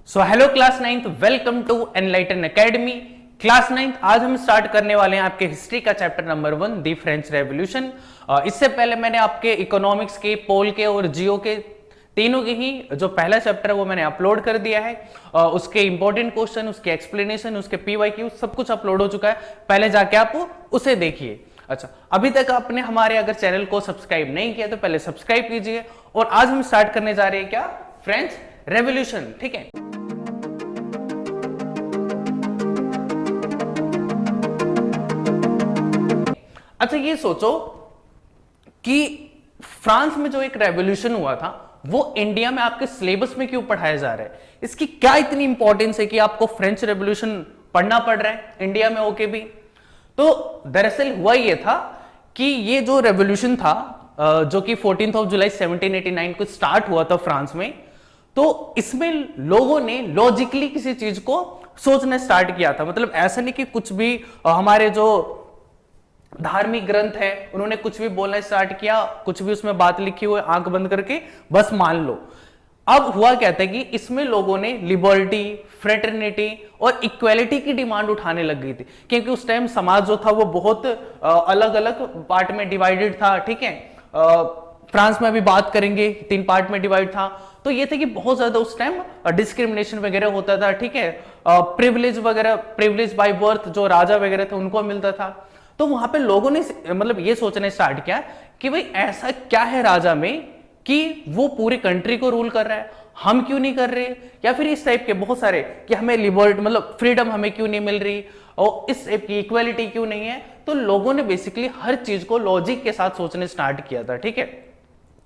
So hello class 9th, welcome to enlighten academy. Class 9th आज हम start करने वाले हैं आपके हिस्ट्री का चैप्टर नंबर 1 दी फ्रेंच रेवोल्यूशन। इससे पहले मैंने आपके इकोनॉमिक्स के, पोल के और जियो के तीनों के ही जो पहला चैप्टर है वो मैंने अपलोड कर दिया है। उसके इंपॉर्टेंट क्वेश्चन, उसके एक्सप्लेनेशन, उसके पीवाईक्यू सब कुछ अपलोड हो चुका है। पहले जाके आप उसे देखिए। अच्छा, अभी तक आपने हमारे अगर चैनल को सब्सक्राइब नहीं किया तो पहले सब्सक्राइब कीजिए। और आज हम स्टार्ट करने जा रहे हैं क्या, फ्रेंच रेवोल्यूशन। ठीक है, अच्छा ये सोचो कि फ्रांस में जो एक रेवोल्यूशन हुआ था वो इंडिया में आपके सिलेबस में क्यों पढ़ाया जा रहा है? इसकी क्या इतनी इंपॉर्टेंस है कि आपको फ्रेंच रेवोल्यूशन पढ़ना पड़ रहा है इंडिया में होके भी? तो दरअसल हुआ ये था कि ये जो रेवोल्यूशन था जो कि 14 जुलाई 1789 को स्टार्ट हुआ था फ्रांस में, तो इसमें लोगों ने लॉजिकली किसी चीज को सोचना स्टार्ट किया था। मतलब ऐसा नहीं कि कुछ भी हमारे जो धार्मिक ग्रंथ है उन्होंने कुछ भी बोलना स्टार्ट किया, कुछ भी उसमें बात लिखी हुई आंख बंद करके बस मान लो। अब हुआ क्या था कि इसमें लोगों ने लिबर्टी, फ्रेटर्निटी और इक्वेलिटी की डिमांड उठाने लग गई थी, क्योंकि उस टाइम समाज जो था वो बहुत अलग अलग पार्ट में डिवाइडेड था। ठीक है, फ्रांस में अभी बात करेंगे 3 पार्ट में डिवाइड था। तो ये था कि बहुत ज्यादा उस टाइम डिस्क्रिमिनेशन वगैरह होता था। ठीक है, प्रिविलेज वगैरह, प्रिविलेज बाय बर्थ जो राजा वगैरह थे उनको मिलता था। तो वहां पे लोगों ने मतलब ये सोचना स्टार्ट किया कि भाई ऐसा क्या है राजा में कि वो पूरी कंट्री को रूल कर रहा है, हम क्यों नहीं कर रहे? या फिर इस टाइप के बहुत सारे कि हमें लिबर्टी मतलब फ्रीडम हमें क्यों नहीं मिल रही, और इस टाइप की इक्वालिटी क्यों नहीं है? तो लोगों ने बेसिकली हर चीज को लॉजिक के साथ सोचने स्टार्ट किया था। ठीक है,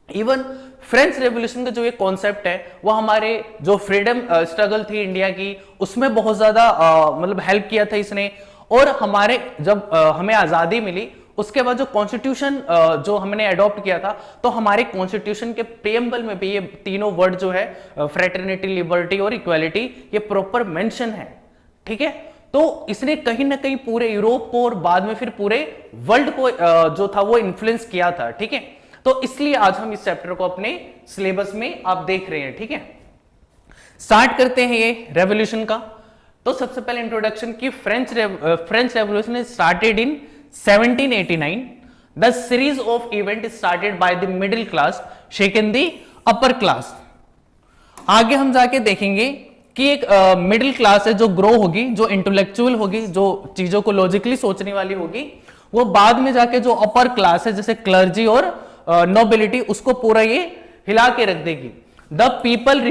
इवन फ्रेंच रेवोल्यूशन का जो एक कॉन्सेप्ट है वो हमारे जो फ्रीडम स्ट्रगल थी इंडिया की उसमें बहुत ज्यादा मतलब हेल्प किया था इसने। और हमारे जब हमें आजादी मिली उसके बाद जो कॉन्स्टिट्यूशन जो हमने अडॉप्ट किया था, तो हमारे कॉन्स्टिट्यूशन के प्रीएम्बल में भी ये तीनों वर्ड जो है फ्रेटर्निटी, लिबर्टी और इक्वालिटी, ये प्रॉपर मेंशन है। ठीक है, तो इसने कहीं ना कहीं पूरे यूरोप को और बाद में फिर पूरे वर्ल्ड को जो था वो इन्फ्लुएंस किया था। ठीक है, तो इसलिए आज हम इस चैप्टर को अपने सिलेबस में आप देख रहे हैं। ठीक है, स्टार्ट करते हैं ये रेवोल्यूशन का। तो सबसे पहले इंट्रोडक्शन की French revolution started in 1789। The series of event started by the middle class shaken the upper class. आगे हम जाके देखेंगे कि एक मिडिल क्लास है जो ग्रो होगी, जो इंटेलेक्चुअल होगी, जो चीजों को लॉजिकली सोचने वाली होगी, वो बाद में जाके जो अपर क्लास है जैसे क्लर्जी और नोबिलिटी, उसको पूरा ये हिला के रख देगी। The people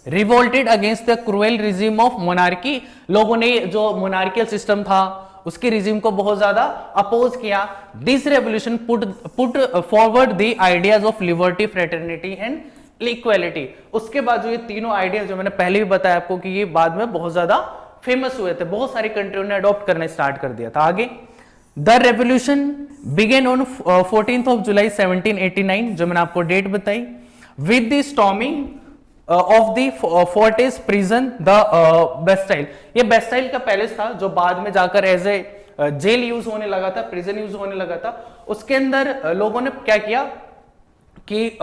revolted against the cruel regime of monarchy. लोगों ने जो मोनार्कियल सिस्टम था उसके रिजीम को बहुत ज्यादा अपोज किया। This revolution put forward the ideas of liberty, fraternity and equality. उसके बाद जो ये तीनों आइडियाज जो मैंने पहले भी बताया आपको कि ये बाद में बहुत ज्यादा फेमस हुए थे, बहुत सारी कंट्रियों ने अडॉप्ट करने स्टार्ट कर दिया था। आगे the revolution began on 14 July 1789, जो मैंने आपको डेट बताई, with the storming of the fortress prison the Bastille. ये बेस्टाइल का पैलेस था जो बाद में जाकर एज ए जेल यूज होने लगा था, प्रिजन यूज होने लगा था। उसके अंदर लोगों ने क्या किया कि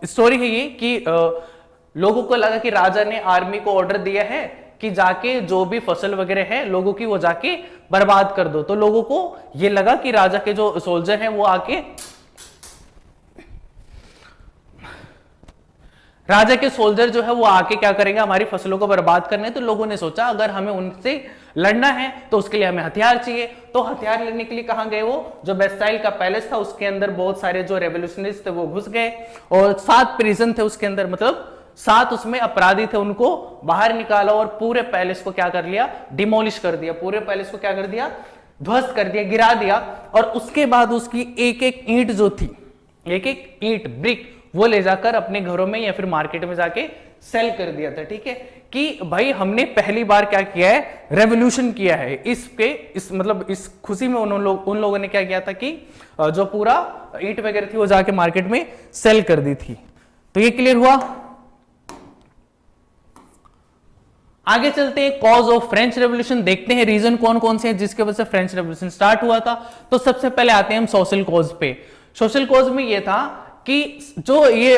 स्टोरी है ये कि लोगों को लगा कि राजा ने आर्मी को ऑर्डर दिया है कि जाके जो भी फसल वगैरह है लोगों की वो जाके बर्बाद कर दो। तो लोगों को ये लगा कि राजा के जो सोल्जर हैं वो आके, राजा के सोल्जर जो है वो आके क्या करेंगे, हमारी फसलों को बर्बाद करने। तो लोगों ने सोचा अगर हमें उनसे लड़ना है तो उसके लिए हमें हथियार चाहिए। तो हथियार लेने के लिए कहां गए? वो जो बेस्टाइल का पैलेस था उसके अंदर बहुत सारे जो रेवोल्यूशनरिस्ट थे वो घुस गए, और 7 प्रिजन थे उसके अंदर, मतलब 7 उसमें अपराधी थे, उनको बाहर निकाला और पूरे पैलेस को क्या कर लिया, डिमोलिश कर दिया। पूरे पैलेस को क्या कर दिया, ध्वस्त कर दिया, गिरा दिया। और उसके बाद उसकी एक एक ईंट जो थी, एक एक ईंट, ब्रिक, वो ले जाकर अपने घरों में या फिर मार्केट में जाके सेल कर दिया था। ठीक है, कि भाई हमने पहली बार क्या किया है, रेवोल्यूशन किया है। इस मतलब इस खुशी में उन लोगों ने क्या किया था कि जो पूरा ईंट वगैरह थी वो जाके मार्केट में सेल कर दी थी। तो ये क्लियर हुआ। आगे चलते हैं, कॉज ऑफ फ्रेंच रेवोल्यूशन देखते हैं, रीजन कौन कौन से हैं जिसके वजह से फ्रेंच रेवोल्यूशन स्टार्ट हुआ था। तो सबसे पहले आते हैं हम सोशल कॉज पे। सोशल कॉज में यह था कि जो ये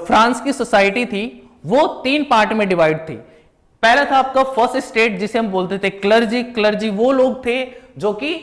फ्रांस की सोसाइटी थी वो 3 पार्ट में डिवाइड थी। पहला था आपका फर्स्ट स्टेट जिसे हम बोलते थे क्लर्जी। क्लर्जी वो लोग थे जो कि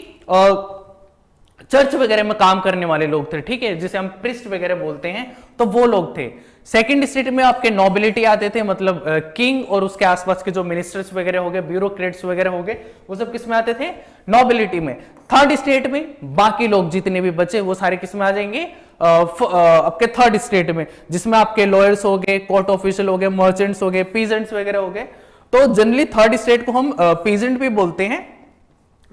चर्च वगैरह में काम करने वाले लोग थे, ठीक है, जिसे हम प्रिस्ट वगैरह बोलते हैं, तो वो लोग थे। सेकंड स्टेट में आपके नोबिलिटी आते थे, मतलब किंग और उसके आसपास के जो मिनिस्टर्स वगैरह हो गए, ब्यूरोक्रेट्स वगैरह हो गए, वो सब किस में आते थे? नोबिलिटी में। थर्ड स्टेट में बाकी लोग जितने भी बचे वो सारे किस में आ जाएंगे? आपके थर्ड स्टेट में, जिसमें आपके लॉयर्स हो गए, कोर्ट ऑफिशियल हो गए, मर्चेंट्स हो गए, पीजेंट्स वगैरह हो गए। तो जनरली थर्ड स्टेट को हम पीजेंट भी बोलते हैं,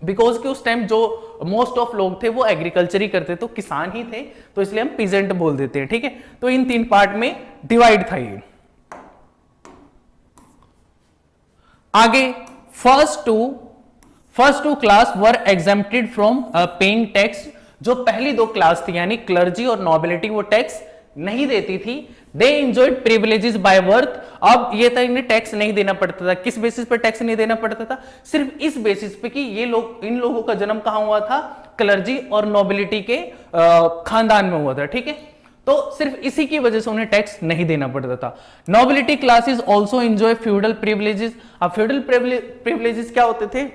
बिकॉज कि उस टाइम जो मोस्ट ऑफ लोग थे वो एग्रीकल्चर ही करते, तो किसान ही थे, तो इसलिए हम पीजेंट बोल देते हैं, ठीक है। तो इन 3 पार्ट में डिवाइड था ये। आगे first two class were exempted from paying tax. जो पहली 2 क्लास थी यानी क्लर्जी और नोबिलिटी, वो टैक्स नहीं देती थी। दे इंजॉयड प्रिविलेजेस बाय बर्थ। अब ये था इन्हें टैक्स नहीं देना पड़ता था। किस बेसिस पर टैक्स नहीं देना पड़ता था? सिर्फ इस बेसिस पे कि ये लोग, इन लोगों का जन्म कहां हुआ था? क्लर्जी और नोबिलिटी के खानदान में हुआ था, ठीक है। तो सिर्फ इसी की वजह से उन्हें टैक्स नहीं देना पड़ता था। Nobility classes also enjoy feudal privileges. अब फ्यूडल प्रिविलेजेस क्या होते थे?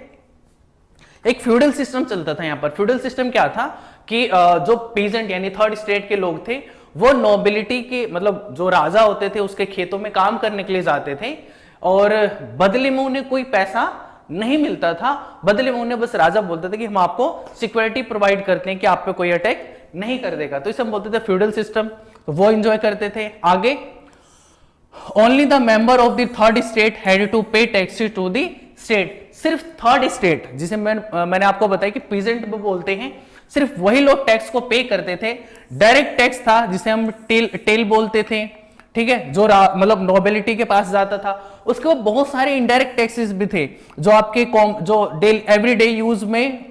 एक फ्यूडल सिस्टम चलता था यहां पर। फ्यूडल सिस्टम क्या था कि जो पीजेंट यानी थर्ड स्टेट के लोग थे वो नोबिलिटी के, मतलब जो राजा होते थे उसके खेतों में काम करने के लिए जाते थे, और बदले में उन्हें कोई पैसा नहीं मिलता था। बदले में उन्हें बस राजा बोलता था कि हम आपको सिक्योरिटी प्रोवाइड करते हैं कि आप पे कोई अटैक नहीं कर देगा। तो इसे हम बोलते थे फ्यूडल सिस्टम। तो वो एंजॉय करते थे। आगे only the member of the third state had to pay taxes to the state. सिर्फ थर्ड स्टेट, जिसे मैंने आपको बताया कि पीजेंट भी बोलते हैं, सिर्फ वही लोग टैक्स को पे करते थे। डायरेक्ट टैक्स था जिसे हम टेल बोलते थे, ठीक है, जो मतलब नोबिलिटी के पास जाता था। उसके बाद बहुत सारे इनडायरेक्ट टैक्सेस भी थे जो आपके जो एवरीडे यूज में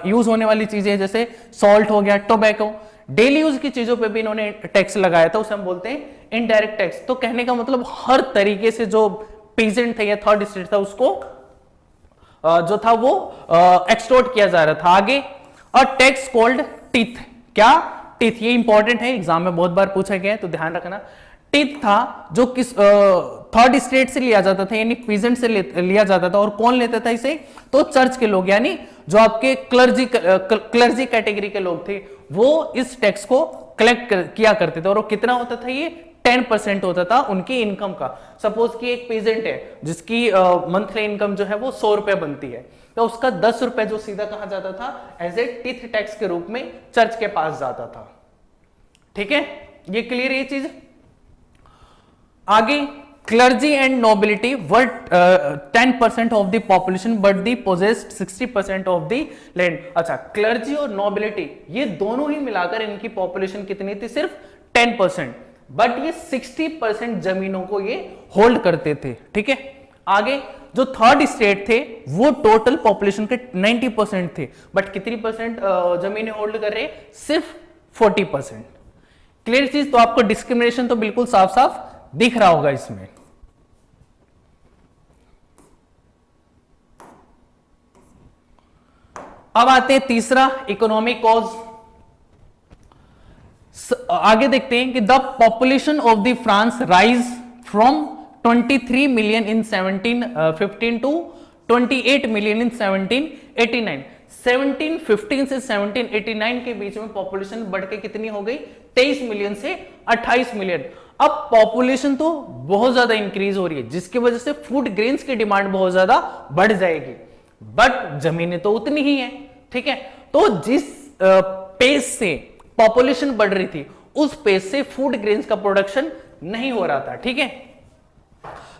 यूज होने वाली चीजें, जैसे सॉल्ट हो गया, टोबैको, डेली यूज की चीजों पे भी इन्होंने टैक्स लगाया था, उसे हम बोलते हैं इनडायरेक्ट टैक्स। तो कहने का मतलब हर तरीके से जो पीजेंट थे या थर्ड स्टेट था उसको जो था वो एक्सटोर्ट किया जा रहा था। आगे और टैक्स कॉल्ड टीथ। क्या? टीथ। ये इंपॉर्टेंट है, एग्जाम में बहुत बार पूछा गया है, तो ध्यान रखना। टीथ था जो किस थर्ड स्टेट से लिया जाता था, यानी पीजेंट से लिया जाता था। और कौन लेता था इसे? तो चर्च के लोग, यानी जो आपके क्लर्जी कैटेगरी के लोग थे वो इस टैक्स को कलेक्ट किया करते थे। और वो कितना होता था? ये 10% होता था उनकी इनकम का। सपोज कि एक पीजेंट है जिसकी मंथली इनकम जो है वो 100 रुपए बनती है, तो उसका 10 रुपए जो सीधा कहा जाता था एज ए टीथ टैक्स के रूप में चर्च के पास जाता था, ठीक है। ये क्लियर ये चीज। आगे clergy and nobility were 10% of the population but the possessed 60% of the land. अच्छा, क्लर्जी और नोबिलिटी ये दोनों ही मिलाकर इनकी पॉपुलेशन कितनी थी? सिर्फ 10%, बट ये 60% जमीनों को ये होल्ड करते थे, ठीक है। आगे जो थर्ड स्टेट थे वो टोटल पॉपुलेशन के 90% थे, बट कितनी परसेंट जमीनें होल्ड कर रहे? सिर्फ 40%। क्लियर चीज। तो आपको डिस्क्रिमिनेशन तो बिल्कुल साफ साफ दिख रहा होगा इसमें। अब आते हैं तीसरा, इकोनॉमिक कॉज। आगे देखते हैं कि the population of the France rise from 23 million in 1715 to 28 million in 1789। 1715 से 1789 के बीच में पॉपुलेशन बढ़ के कितनी हो गई? 23 मिलियन से 28 मिलियन। अब पॉपुलेशन तो बहुत ज्यादा इंक्रीज हो रही है, जिसकी वजह से फूड ग्रेन्स की डिमांड बहुत ज्यादा बढ़ जाएगी, बट जमीनें तो उतनी ही है, ठीक है। तो जिस पेस से पॉपुलेशन बढ़ रही थी उस पेस से फूड ग्रेन्स का प्रोडक्शन नहीं हो रहा था, ठीक है।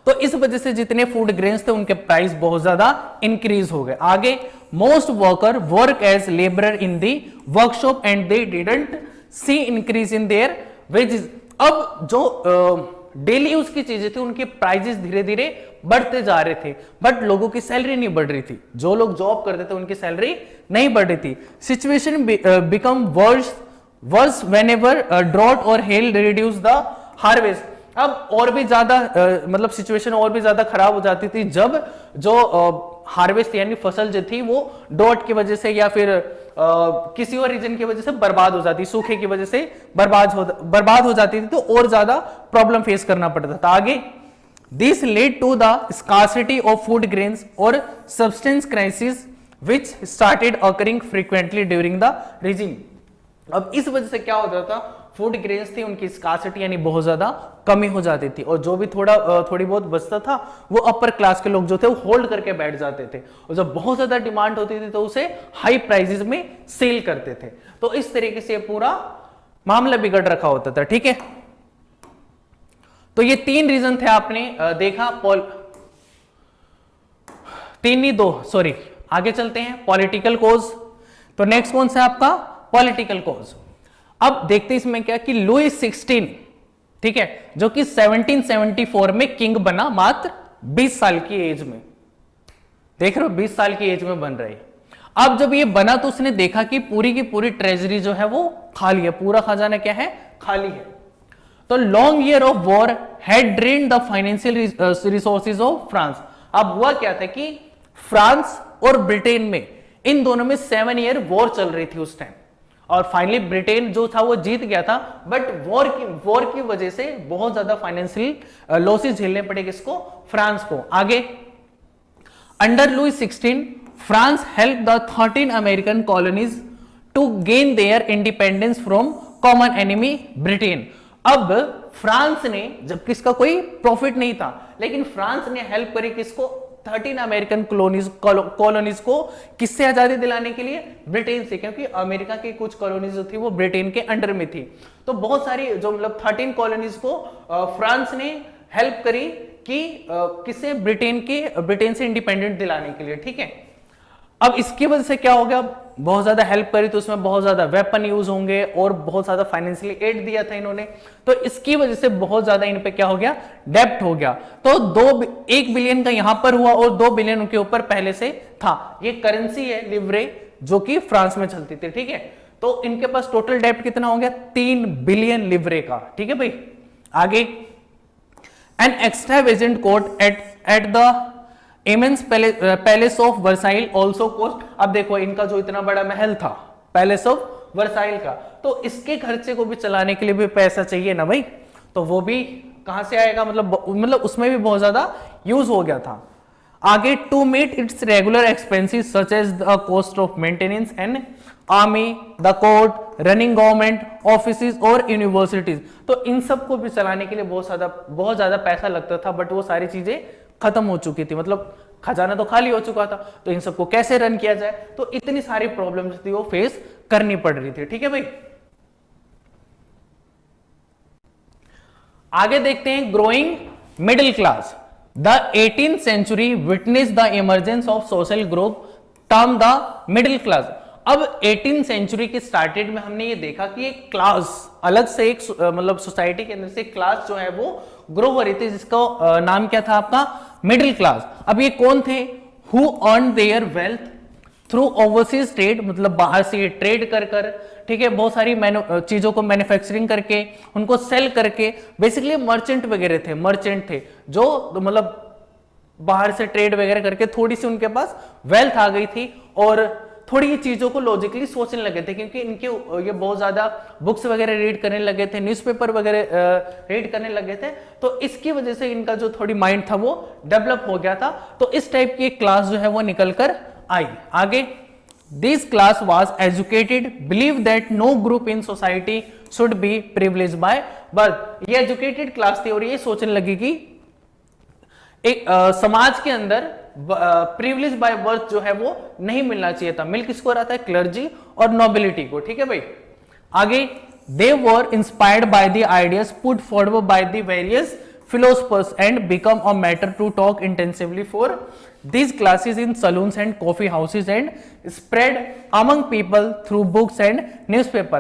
तो इस वजह से जितने फूड ग्रेन्स थे उनके प्राइस बहुत ज्यादा इंक्रीज हो गए। आगे most worker work as labourer in the workshop and they didn't see increase in their wages. अब जो डेली यूज की चीजें थी उनके प्राइजेस धीरे धीरे बढ़ते जा रहे थे, बट लोगों की सैलरी नहीं बढ़ रही थी। जो लोग जॉब करते थे उनकी सैलरी नहीं बढ़ रही थी। Situation become worse whenever drought और हेल रिड्यूस द हार्वेस्ट। अब और भी ज्यादा मतलब सिचुएशन और भी ज्यादा खराब हो जाती थी जब जो हार्वेस्ट यानी फसल जो थी वो ड्रॉट की वजह से या फिर किसी और रीजन की वजह से बर्बाद हो जाती, सूखे की वजह से बर्बाद हो जाती थी, तो और ज्यादा प्रॉब्लम फेस करना पड़ता था। आगे, this led to the scarcity of food grains और substance crisis which started occurring frequently during the regime. अब इस वजह से क्या होता था, फूड ग्रेन्स थी उनकी स्कार्सिटी यानी बहुत ज्यादा कमी हो जाती थी, और जो भी थोड़ी बहुत बचता था वो अपर क्लास के लोग जो थे वो होल्ड करके बैठ जाते थे, और जब बहुत ज्यादा डिमांड होती थी तो उसे हाई प्राइसेस में सेल करते थे। तो इस तरीके से पूरा मामला बिगड़ रखा होता था। ठीक है, तो ये 3 रीजन थे, आपने देखा। तीन नहीं, 2, सॉरी, आगे चलते हैं। पॉलिटिकल कोज, तो नेक्स्ट कौन सा आपका पॉलिटिकल कोज। अब देखते हैं इसमें क्या कि लुई 16, ठीक है, जो कि 1774 में किंग बना मात्र 20 साल की एज में। देख रहे हो, 20 साल की एज में बन रहे। अब जब ये बना तो उसने देखा कि पूरी की पूरी ट्रेजरी जो है वो खाली है, पूरा खजाना क्या है, खाली है। तो long year of war had drained the financial resources of France. अब हुआ क्या था कि फ्रांस और ब्रिटेन में, इन दोनों में 7 ईयर वॉर चल रही थी उस टाइम, और फाइनली ब्रिटेन जो था वो जीत गया था, बट वॉर की वजह से बहुत ज्यादा फाइनेंशियल लॉसेस झेलने पड़े किसको, फ्रांस को। आगे, under Louis 16 France help the 13 American colonies to gain their independence from common enemy Britain. अब फ्रांस ने, जब किसका कोई प्रॉफिट नहीं था, लेकिन फ्रांस ने हेल्प करी किसको, 13 अमेरिकन कॉलोनीज को, किससे आजादी दिलाने के लिए, ब्रिटेन से, क्योंकि अमेरिका की कुछ कॉलोनीज जो थी वो ब्रिटेन के अंडर में थी। तो बहुत सारी जो मतलब 13 कॉलोनीज को फ्रांस ने हेल्प करी कि किससे, ब्रिटेन से इंडिपेंडेंट दिलाने के लिए। ठीक है, अब इसकी वजह से क्या हो गया, बहुत ज्यादा हेल्प करी तो उसमें बहुत ज्यादा वेपन यूज होंगे और बहुत ज्यादा फाइनेंशियली एड दिया था इन्होंने, तो इसकी वजह से बहुत ज्यादा इन पे क्या हो गया, डेब्ट हो गया। तो 1 बिलियन का यहां पर हुआ और 2 बिलियन उनके ऊपर पहले से था। ये करेंसी है लिवरे, जो कि फ्रांस में चलती थी। ठीक है, तो इनके पास टोटल डेब्ट कितना हो गया, 3 बिलियन लिवरे का। ठीक है भाई, आगे, an extravagant court at the immense palace of Versailles also cost. अब देखो, इनका जो इतना बड़ा महल था पैलेस ऑफ वर्साइल का, तो इसके खर्चे को भी चलाने के लिए भी पैसा चाहिए ना भाई, तो वो भी कहां से आएगा, मतलब उसमें भी बहुत ज्यादा यूज हो गया था। आगे, to meet its regular expenses such as the cost of maintenance and army, the court, running government offices और यूनिवर्सिटीज, तो इन सब को भी चलाने के लिए बहुत ज्यादा पैसा लगता था, बट वो सारी चीजें खत्म हो चुकी थी, मतलब खजाना तो खाली हो चुका था, तो इन सबको कैसे रन किया जाए, तो इतनी सारी प्रॉब्लम्स थी वो फेस करनी पड़ रही थी। ठीक है भाई, आगे देखते हैं growing middle class. The 18th century witness the emergence of social group term the middle class. अब 18th सेंचुरी के स्टार्टेड में हमने ये देखा कि एक क्लास अलग से, एक मतलब सोसाइटी के अंदर से क्लास जो है वो ग्रो हो रही थी, जिसका नाम क्या था आपका, मिडिल क्लास। अब ये कौन थे, who earn there wealth through overseas trade, मतलब बाहर से ट्रेड कर, ठीक है, बहुत सारी चीजों को मैन्युफैक्चरिंग करके उनको सेल करके, बेसिकली मर्चेंट वगैरह थे, मर्चेंट थे जो मतलब बाहर से ट्रेड वगैरह करके थोड़ी सी उनके पास वेल्थ आ गई थी, और थोड़ी चीजों को लॉजिकली सोचने लगे थे, क्योंकि इनके ये बहुत ज्यादा बुक्स वगैरह रीड करने लगे थे, न्यूज़पेपर वगैरह रीड करने लगे थे, तो इसकी वजह से इनका जो थोड़ी माइंड था वो डेवलप हो गया था। तो इस टाइप की एक क्लास जो है वो निकल कर आई। आगे, this class was educated, believe that no group in society should be privilege by birth. ये एजुकेटेड क्लास थी और ये सोचने लगी कि एक समाज के अंदर प्रिविलेज बाय बर्थ जो है वो नहीं मिलना चाहिए था। मिल किसको रहा था, क्लर्जी और नोबिलिटी को। ठीक है भाई, आगे, they were inspired by the ideas put forward by the various philosophers and become a matter to talk intensively for these classes in saloons and coffee houses and spread among people through books and newspaper।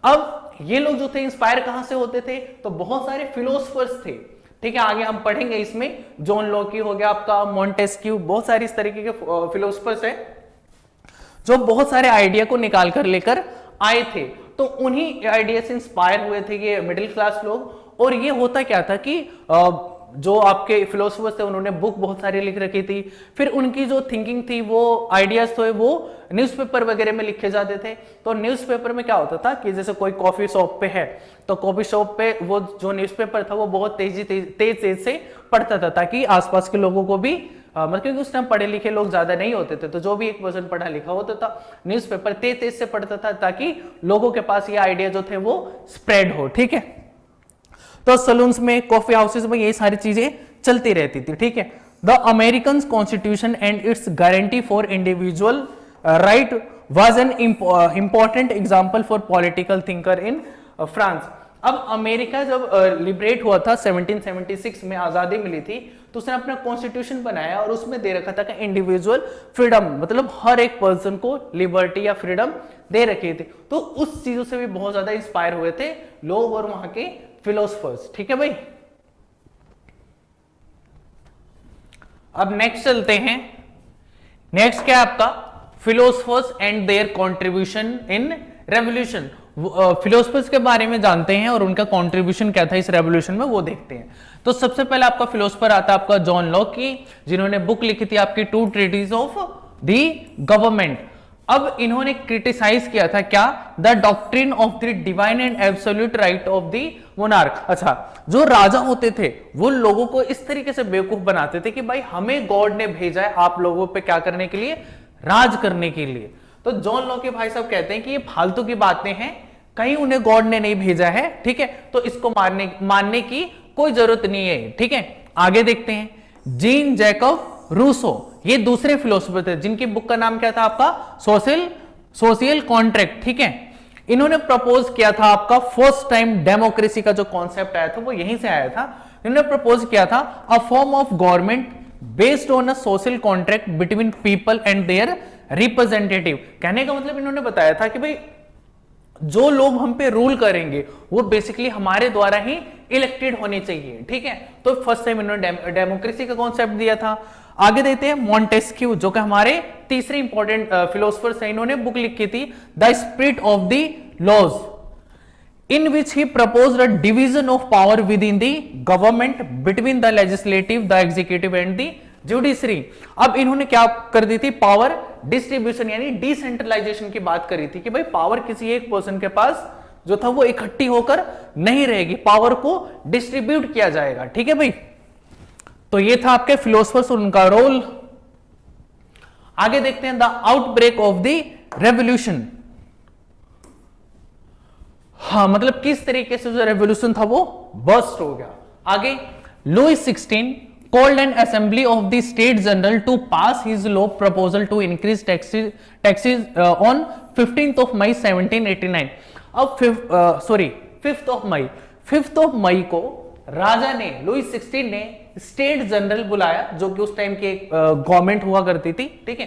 अब ये लोग जो थे inspire कहां से होते थे, तो बहुत सारे फिलोसफर्स थे। ठीक है, आगे हम पढ़ेंगे इसमें, जॉन लॉकी हो गया आपका, मॉन्टेस्क्यू, बहुत सारी इस तरीके के फिलोसफर्स हैं जो बहुत सारे आइडिया को निकाल कर लेकर आए थे। तो उन्हीं आइडिया से इंस्पायर हुए थे ये मिडिल क्लास लोग। और ये होता क्या था कि जो आपके फिलोसफर्स थे उन्होंने बुक बहुत सारी लिख रखी थी, फिर उनकी जो थिंकिंग थी वो आइडियाज थे वो न्यूज़पेपर वगैरह में लिखे जाते थे। तो न्यूज़पेपर में क्या होता था कि जैसे कोई कॉफी शॉप पे है तो कॉफी शॉप पे वो जो न्यूज़पेपर था वो बहुत तेज से पढ़ता था ताकि आसपास के लोगों को भी मतलब क्योंकि उस टाइम पढ़े लिखे लोग ज्यादा नहीं होते थे, तो जो भी एक पर्सन पढ़ा लिखा होता था न्यूज़पेपर तेज से पढ़ता था ताकि लोगों के पास ये आइडिया जो थे वो स्प्रेड हो। ठीक है, तो सलून्स में, कॉफी हाउसेस में ये सारी चीजें चलती रहती थी। ठीक है, the American constitution and it's guarantee for individual right was an important example for political thinker in France. अब अमेरिका जब लिबरेट हुआ था 1776 में आजादी मिली थी तो उसने अपना कॉन्स्टिट्यूशन बनाया और उसमें दे रखा था कि इंडिविजुअल फ्रीडम, मतलब हर एक पर्सन को लिबर्टी या फ्रीडम दे रखी थी। तो उस चीजों से भी बहुत ज्यादा इंस्पायर हुए थे लोग और वहां के फिलोसफर्स। ठीक है भाई, अब नेक्स्ट चलते हैं। नेक्स्ट क्या है आपका, philosophers and there contribution in revolution. Philosophers के बारे में जानते हैं और उनका कंट्रीब्यूशन क्या था इस रेवोल्यूशन में वो देखते हैं। तो सबसे पहले आपका फिलोसफर आता है आपका जॉन लॉक की, जिन्होंने बुक लिखी थी आपकी two treaties of the government. अब इन्होंने क्रिटिसाइज किया था क्या, the doctrine of the divine and absolute right of the monarch. अच्छा, जो राजा होते थे वो लोगों को इस तरीके से बेवकूफ बनाते थे कि भाई हमें गॉड ने भेजा है आप लोगों पे क्या करने के लिए, राज करने के लिए। तो जॉन लॉक के भाई साहब कहते हैं कि ये फालतू की बातें हैं, कहीं उन्हें गॉड ने नहीं भेजा है। ठीक है, तो इसको मानने की कोई जरूरत नहीं है। ठीक है, आगे देखते हैं। जीन जैकब रूसो, ये दूसरे फिलोसोफर थे जिनकी बुक का नाम क्या था आपका, सोशल कॉन्ट्रैक्ट। ठीक है, इन्होंने प्रपोज किया था आपका फर्स्ट टाइम डेमोक्रेसी का जो कॉन्सेप्ट आया था वो यहीं से आया था। इन्होंने प्रपोज किया था a form of government based on a social contract between people and their representative. कहने का मतलब इन्होंने बताया था कि भाई जो लोग हम पे रूल करेंगे वो बेसिकली हमारे द्वारा ही इलेक्टेड होने चाहिए। ठीक है, तो फर्स्ट टाइम इन्होंने डेमोक्रेसी का कॉन्सेप्ट दिया था। आगे देखते हैं मॉन्टेस्क्यू, जो कि हमारे तीसरे इंपॉर्टेंट फिलोसफर्स हैं। इन्होंने बुक लिखी थी the spirit of the laws, in which he proposed a division of power within the government between the legislative, the executive and the judiciary। अब इन्होंने क्या कर दी थी, पावर डिस्ट्रीब्यूशन यानी डिसेंट्रलाइजेशन की बात करी थी कि भाई पावर किसी एक पर्सन के पास जो था वो इकट्ठी होकर नहीं रहेगी, पावर को डिस्ट्रीब्यूट किया जाएगा। ठीक है भाई, तो ये था आपके फिलोसफर्स और उनका रोल। आगे देखते हैं the outbreak of the revolution. हाँ, मतलब किस तरीके से जो रेवोल्यूशन था वो बर्स्ट हो गया। आगे Louis 16 called an assembly of the States General to pass his law proposal to increase taxes on 15th of May 1789। अब 5th of मई को राजा ने, लुई 16 ने स्टेट जनरल बुलाया, जो कि उस टाइम की गवर्नमेंट हुआ करती थी। ठीक है,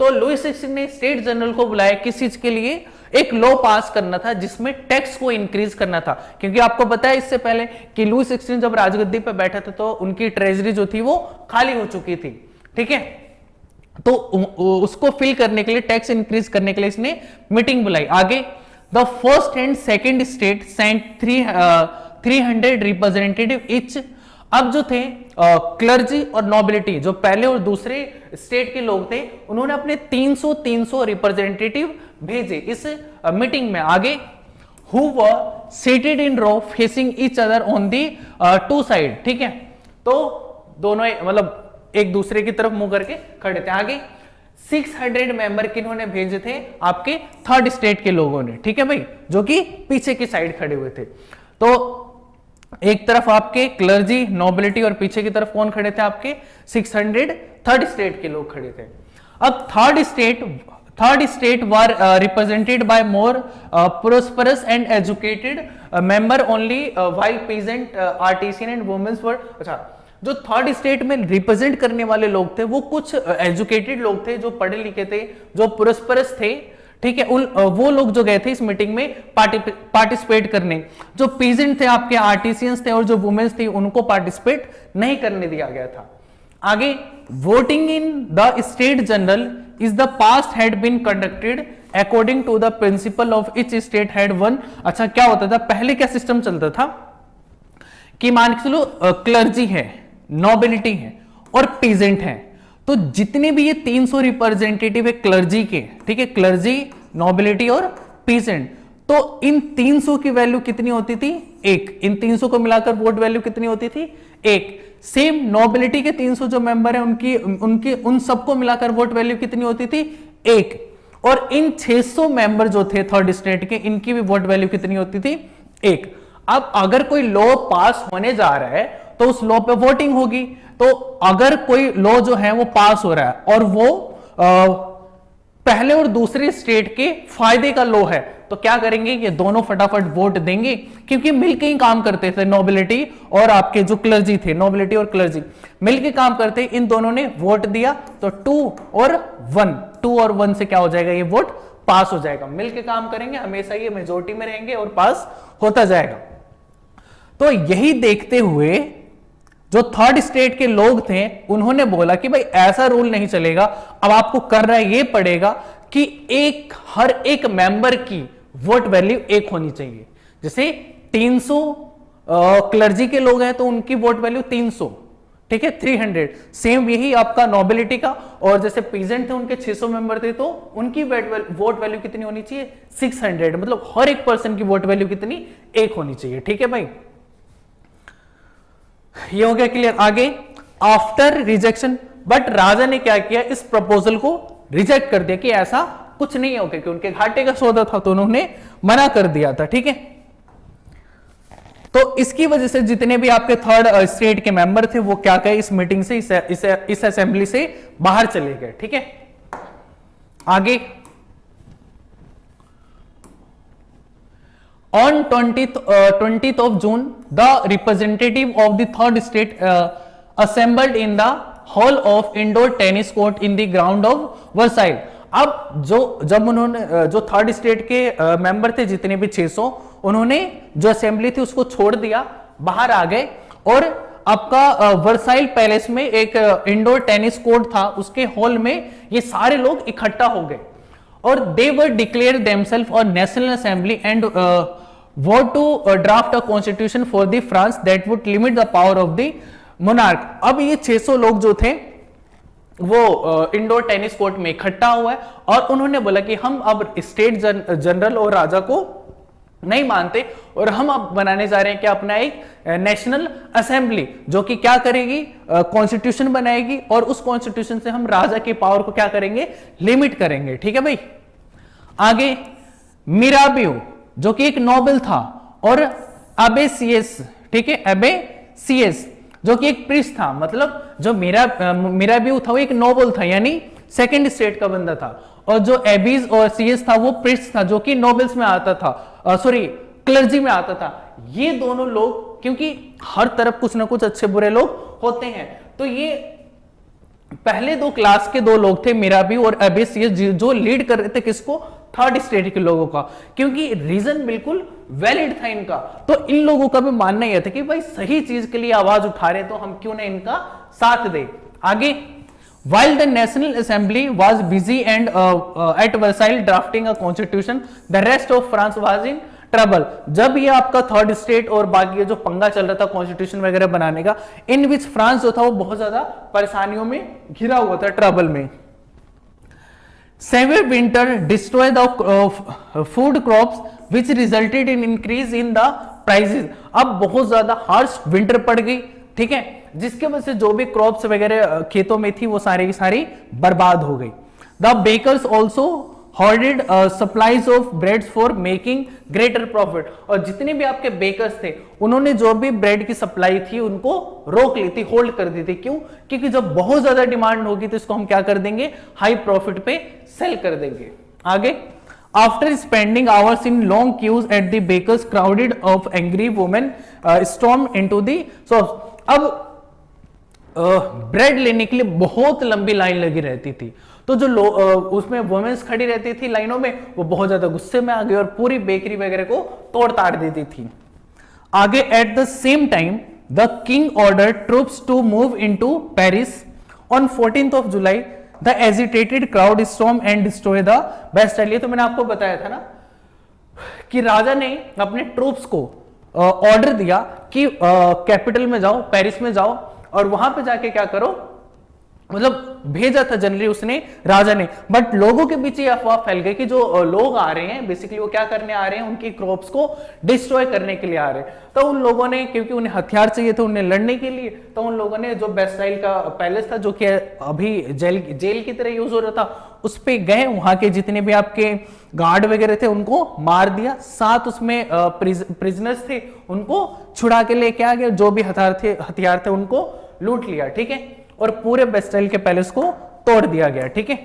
तो लुई 16 ने स्टेट जनरल को बुलाया किस चीज के लिए, एक लॉ पास करना था जिसमें टैक्स को इंक्रीज करना था। क्योंकि आपको पता है इससे पहले कि लुई 16 जब राजगद्दी पे बैठा था तो उनकी ट्रेजरी जो थी वो खाली हो चुकी थी। ठीक है, तो उसको फिल करने के लिए, टैक्स इंक्रीज करने के लिए इसने मीटिंग बुलाई। आगे the first and second state sent 300 representative each. अब जो थे क्लर्जी और नोबिलिटी, जो पहले और दूसरे स्टेट के लोग थे, उन्होंने अपने 300 रिप्रेजेंटेटिव भेजे इस मीटिंग में। आगे who were seated in row facing each other on the two side. ठीक है, तो दोनों मतलब एक दूसरे की तरफ मुंह करके खड़े थे। आगे 600 मेंबर किन्होंने भेजे थे, आपके थर्ड स्टेट के लोगों ने। ठीक है भाई, जो कि पीछे की साइड खड़े हुए थे। तो एक तरफ आपके क्लर्जी, नोबिलिटी और पीछे की तरफ कौन खड़े थे, आपके 600 थर्ड स्टेट के लोग खड़े थे। अब third state were represented by more prosperous and educated member only while peasant artisan and womens were. अच्छा, जो थर्ड स्टेट में रिप्रेजेंट करने वाले लोग थे वो कुछ एजुकेटेड लोग थे, जो पढ़े लिखे थे, जो प्रोस्परस थे। ठीक है, वो लोग जो गए थे इस मीटिंग में पार्टिसिपेट करने। जो पीजेंट थे, आपके आर्टिसियंस थे और जो वुमेन्स थी, उनको पार्टिसिपेट नहीं करने दिया गया था। आगे voting in the state general is the past had been conducted according to the principle of each state had one. अच्छा, क्या होता था पहले, क्या सिस्टम चलता था कि मान के चलो क्लर्जी है, नोबिलिटी है और पीजेंट है, तो जितने भी ये 300 रिप्रेजेंटेटिव है क्लर्जी के, ठीक है, क्लर्जी, नोबिलिटी और पीजेंट, तो इन 300 की वैल्यू कितनी होती थी? 1। इन 300 को मिलाकर वोट वैल्यू कितनी होती थी? 1। सेम नोबिलिटी के 300 जो मेंबर है उनकी उन सबको मिलाकर वोट वैल्यू कितनी होती थी? 1। और इन 600 मेंबर जो थे थर्ड स्टेट के, इनकी भी वोट वैल्यू कितनी होती थी? 1। अब अगर कोई लॉ पास होने जा रहा है तो उस लॉ पे वोटिंग होगी। तो अगर कोई लॉ जो है वो पास हो रहा है और वो पहले और दूसरे स्टेट के फायदे का लॉ है, तो क्या करेंगे? ये दोनों फटाफट वोट देंगे, क्योंकि मिलके ही काम करते थे नोबिलिटी और आपके जो क्लर्जी थे, नोबिलिटी और क्लर्जी मिलके काम करते। इन दोनों ने वोट दिया तो 2 और 1 से क्या हो जाएगा? ये वोट पास हो जाएगा। मिलके काम करेंगे, हमेशा ये मेजोरिटी में रहेंगे और पास होता जाएगा। तो यही देखते हुए जो थर्ड स्टेट के लोग थे उन्होंने बोला कि भाई ऐसा रूल नहीं चलेगा, अब आपको करना ये पड़ेगा कि हर एक मेंबर की वोट वैल्यू 1 होनी चाहिए। जैसे 300 क्लर्जी के लोग हैं तो उनकी वोट वैल्यू 300, ठीक है, 300। सेम यही आपका नोबिलिटी का, और जैसे पीजेंट थे उनके 600 मेंबर थे तो उनकी वोट वैल्यू कितनी होनी चाहिए? 600। मतलब हर एक पर्सन की वोट वैल्यू कितनी? 1 होनी चाहिए। ठीक है भाई, ये हो गया क्लियर। आगे आफ्टर रिजेक्शन, बट राजा ने क्या किया? इस प्रपोजल को रिजेक्ट कर दिया कि ऐसा कुछ नहीं होगा, क्योंकि उनके घाटे का सौदा था तो उन्होंने मना कर दिया था। ठीक है, तो इसकी वजह से जितने भी आपके थर्ड स्टेट के मेंबर थे वो क्या कहे? इस मीटिंग से, इस असेंबली से बाहर चले गए। ठीक है, आगे On 20th of June, the representative of the third state assembled in the hall of indoor tennis court in the ground of Versailles. अब जब उन्होंने जो थर्ड स्टेट के मेंबर थे जितने भी 600, उन्होंने जो असेंबली थी उसको छोड़ दिया, बाहर आ गए और आपका वर्साइल पैलेस में एक इंडोर टेनिस कोर्ट था, उसके हॉल में ये सारे लोग इकट्ठा हो गए और दे वर डिक्लेयर देमसेल्फ और National Assembly and vote to draft a constitution for the France that would limit the power of the monarch. अब ये 600 लोग जो थे वो इंडोर टेनिस कोर्ट में इकट्ठा हुआ है और उन्होंने बोला कि हम अब स्टेट जनरल और राजा को नहीं मानते और हम अब बनाने जा रहे हैं कि अपना एक नेशनल असेंबली जो कि क्या करेगी? कॉन्स्टिट्यूशन बनाएगी और उस कॉन्स्टिट्यूशन से हम राजा की पावर को क्या करेंगे? लिमिट करेंगे। ठीक है भाई, आगे मिराबियो जो कि एक नोबल था और अबेसियस, ठीक है, अबेसियस जो कि एक प्रिस्ट था। मतलब जो मिराबियो था वो एक नोबल था, यानी सेकंड स्टेट का बंदा था, और जो एबीज और सीएस था वो प्रिस्ट था जो कि नोबल्स में आता था, सॉरी क्लर्जी में आता था। ये दोनों लोग, क्योंकि हर तरफ कुछ ना कुछ अच्छे बुरे लोग होते हैं, तो ये पहले दो क्लास के दो लोग थे, मिराबी और एबेसियस, जो लीड कर रहे थे किसको? थर्ड स्टेट के लोगों का, क्योंकि रीजन बिल्कुल वैलिड था इनका। तो इन लोगों का भी मानना यह था कि भाई सही चीज के लिए आवाज उठा रहे तो हम क्यों ना इनका साथ दे। आगे While the National Assembly was busy and at Versailles drafting a constitution, the rest of France was in trouble. जब ये आपका थर्ड स्टेट और बाकी जो पंगा चल रहा था कॉन्स्टिट्यूशन वगैरह बनाने का, इन विच फ्रांस जो था वो बहुत ज्यादा परेशानियों में घिरा हुआ था, ट्रबल में। Severe winter destroyed the food crops, which resulted in increase in the prices. अब बहुत ज्यादा हार्श विंटर पड़ गई, ठीक है, जिसके वजह से जो भी क्रॉप्स वगैरह खेतों में थी वो सारी की सारी बर्बाद हो गई। The bakers also hoarded supplies of breads for making greater profit. और जितने भी आपके बेकर्स थे उन्होंने जो भी ब्रेड की सप्लाई थी उनको रोक ली थी, होल्ड कर दी थी। क्यों? क्योंकि जब बहुत ज्यादा डिमांड होगी तो इसको हम क्या कर देंगे? हाई प्रॉफिट पे सेल कर देंगे। आगे After spending hours in long queues at the bakers, crowded of angry women stormed into the shops. अब ब्रेड लेने के लिए बहुत लंबी लाइन लगी रहती थी, तो जो उसमें वुमेन्स खड़ी रहती थी लाइनों में, वो बहुत ज्यादा गुस्से में आ गई और पूरी बेकरी वगैरह को तोड़ ताड़ देती थी। आगे at the same time the king order troops to move into Paris on 14th of July. The agitated crowd storm and destroy the Bastille. तो मैंने आपको बताया था ना कि राजा ने अपने ट्रूप्स को ऑर्डर दिया कि कैपिटल में जाओ, पेरिस में जाओ और वहां पे जाके क्या करो, मतलब भेजा था जनरली उसने, राजा ने। बट लोगों के बीच ये अफवाह फैल गई कि जो लोग आ रहे हैं बेसिकली वो क्या करने आ रहे हैं, उनकी क्रॉप्स को डिस्ट्रॉय करने के लिए आ रहे हैं। तो उन लोगों ने, क्योंकि उन्हें हथियार चाहिए थे उन्हें लड़ने के लिए, तो उन लोगों ने जो बेस्टाइल का पैलेस था, जो कि अभी जेल की तरह यूज हो रहा था, उस पे गए, वहां के जितने भी आपके गार्ड वगैरह थे उनको मार दिया, साथ उसमें प्रिजनर्स थे उनको छुड़ा के लेके आ गए, जो भी हथियार थे उनको लूट लिया, ठीक है, और पूरे बेस्टाइल के पैलेस को तोड़ दिया गया, ठीक है।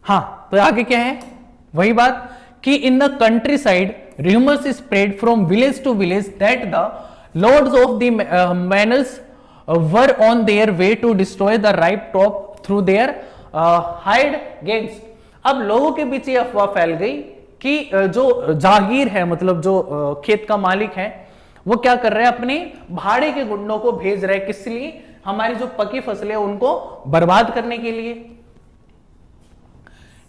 हां, तो आगे क्या है, वही बात कि in the countryside rumours spread from village to village that the lords of the manors were on their way to destroy the ripe crop through their hired gangs. अब लोगों के बीच ये अफवाह फैल गई कि जो जागीर है, मतलब जो खेत का मालिक है, वो क्या कर रहे हैं, अपने भाड़े के गुंडों को भेज रहे हैं, किस लिए, हमारी जो पकी फसलें हैं उनको बर्बाद करने के लिए।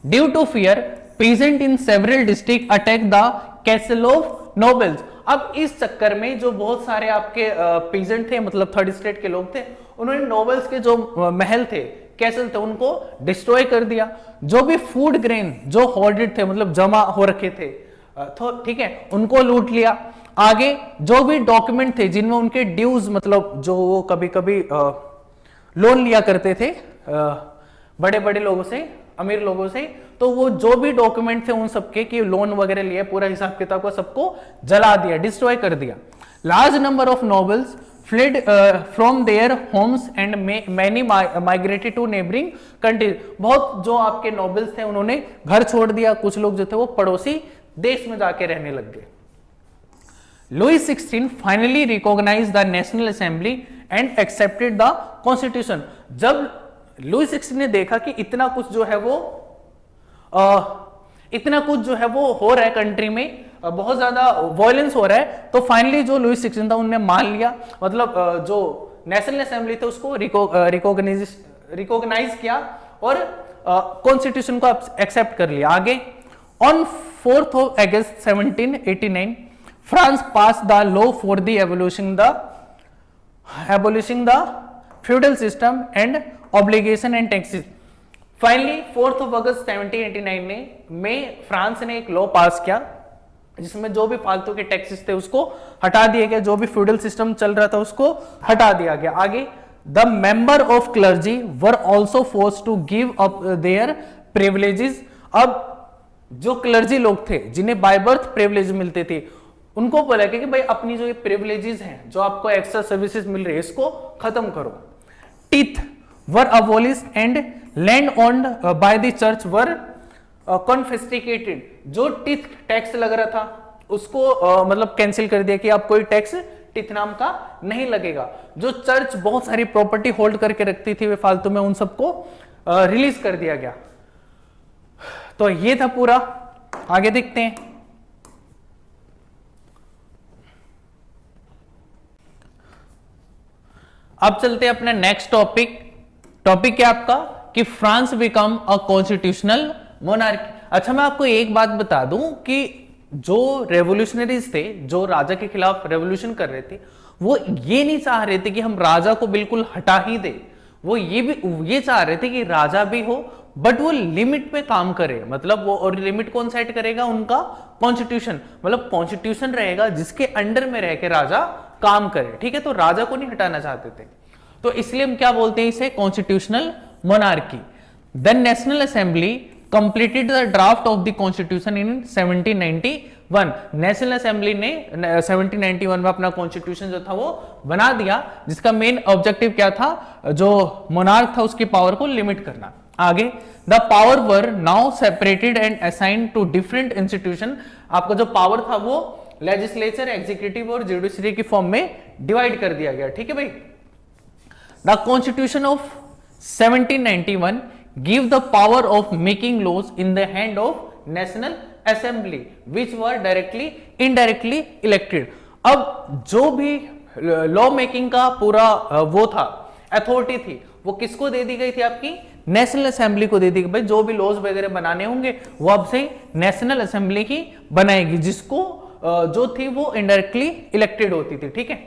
Due to fear peasant in several district attack the castle of nobles। अब इस चक्कर में जो बहुत सारे आपके peasant थे, मतलब थर्ड स्टेट के लोग थे, उन्होंने नोबल्स के जो महल थे, कैसल थे, उनको डिस्ट्रॉय कर दिया। जो भी फूड ग्रेन जो होर्डेड थे, मतलब जमा हो रखे थे, तो ठीक है, उनको लूट लिया। आगे जो भी डॉक्यूमेंट थे जिनमें उनके ड्यूज, मतलब जो वो कभी कभी लोन लिया करते थे बड़े बड़े लोगों से, अमीर लोगों से, तो वो जो भी डॉक्यूमेंट थे उन सबके कि लोन वगैरह लिए, पूरा हिसाब किताब को सबको जला दिया, डिस्ट्रॉय कर दिया। Large number of nobles fled from their homes and many migrated to neighbouring countries. बहुत जो आपके नोबल्स थे उन्होंने घर छोड़ दिया, कुछ लोग जो थे वो पड़ोसी देश में जाके रहने लग गए। Louis XVI finally recognized the National Assembly and accepted the Constitution। जब लुई 16 ने देखा कि इतना कुछ जो है वो हो रहा है कंट्री में, बहुत ज्यादा वायलेंस हो रहा है, तो फाइनली जो लुई 16 था उन्होंने मान लिया, मतलब जो नेशनल असेंबली थे उसको रिकॉग्नाइज किया और कॉन्स्टिट्यूशन को एक्सेप्ट कर लिया। आगे on 4 August 1789 France passed the law for the abolishing the feudal system and obligation and taxes। Finally 4 अगस्त 1789 में फ्रांस ने एक लॉ पास किया जिसमें जो भी फालतू के टैक्सेस थे उसको हटा दिया गया, जो भी फ्यूडल सिस्टम चल रहा था उसको हटा दिया गया। आगे the member of clergy were also force to give up their privileges. अब जो क्लर्जी लोग थे जिन्हें बाय बर्थ प्रिविलेज मिलते थे, उनको बोला कि भाई अपनी जो ये प्रिविलेजेस हैं, जो आपको एक्स्ट्रा सर्विसेज मिल रही है, इसको खत्म करो। Tithe were abolish and land owned by the church were confiscated. जो टीथ टैक्स लग रहा था उसको मतलब कैंसिल कर दिया कि आप कोई टैक्स टीथ नाम का नहीं लगेगा। जो चर्च बहुत सारी प्रॉपर्टी होल्ड करके रखती थी वे फालतू में, उन सबको रिलीज कर दिया गया। तो ये था पूरा। आगे देखते हैं। अब चलते हैं अपने नेक्स्ट टॉपिक। टॉपिक क्या आपका कि France become a constitutional monarchy. अच्छा, मैं आपको एक बात बता दूं कि जो रेवोल्यूशनरीज थे, जो राजा के खिलाफ रेवोल्यूशन कर रहे थे, वो ये नहीं चाह रहे थे कि हम राजा को बिल्कुल हटा ही दे। वो ये चाह रहे थे कि राजा भी हो बट वो लिमिट पे काम करे। मतलब वो, और लिमिट कौन सेट करेगा? उनका कॉन्स्टिट्यूशन। मतलब कॉन्स्टिट्यूशन रहेगा जिसके अंडर में रह के राजा काम करे। ठीक है, तो राजा को नहीं हटाना चाहते थे, तो इसलिए हम क्या बोलते हैं इसे? Constitutional monarchy. The national assembly completed the draft of the constitution in 1791। National assembly ने 1791 में अपना कॉन्स्टिट्यूशन जो था वो बना दिया, जिसका मेन ऑब्जेक्टिव क्या था? जो मोनार्क था उसकी पावर को लिमिट करना। आगे the power were now separated and assigned to different institution. आपका जो पावर था वो लेजिस्लेचर, एग्जीक्यूटिव और जुडिशरी की फॉर्म में डिवाइड कर दिया गया। ठीक है भाई। The constitution of 1791 give the power of making laws in the hand of National Assembly which were directly indirectly elected. अब जो भी लॉ मेकिंग का पूरा वो था, अथॉरिटी थी, वो किसको दे दी गई थी? आपकी नेशनल असेंबली को दे दी कि भाई जो भी लॉज वगैरह बनाने होंगे वो अब से नेशनल असेंबली ही बनाएगी, जिसको जो थी वो इनडायरेक्टली इलेक्टेड होती थी, ठीक है।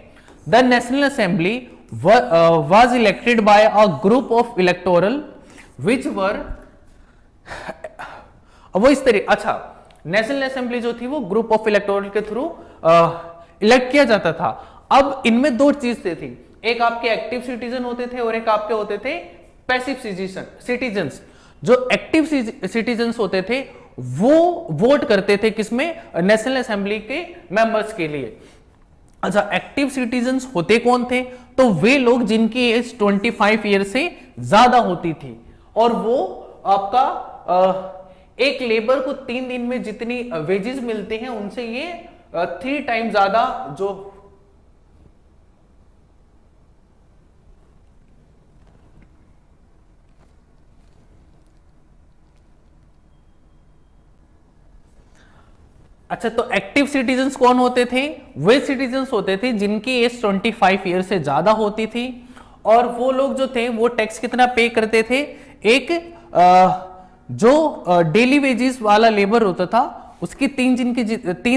The national assembly was elected by a group of electoral which were वो इस तरीके, अच्छा नेशनल असेंबली जो थी वो ग्रुप ऑफ इलेक्टोरल के थ्रू इलेक्ट किया जाता था। अब इनमें दो चीजें थी, एक आपके एक्टिव सिटीजन होते थे और एक आपके होते थे पैसिव सिटीजन्स। जो एक्टिव सिटीजन्स होते थे वो वोट करते थे किसमें, नेशनल असेंबली के मेंबर्स के लिए। अच्छा, एक्टिव सिटीजन्स होते कौन थे, तो वे लोग जिनकी एज 25 ईयर से ज्यादा होती थी और वो आपका एक लेबर को 3 दिन में जितनी वेजेस मिलते हैं उनसे ये 3 टाइम ज्यादा जो अच्छा, तो एक्टिव सिटीजन्स कौन होते थे, वे सिटीजन्स होते थे जिनकी एज 25 ईयर से ज्यादा होती थी और वो लोग जो थे वो टैक्स कितना पे करते थे, एक जो डेली वेजेस वाला लेबर होता था उसकी 3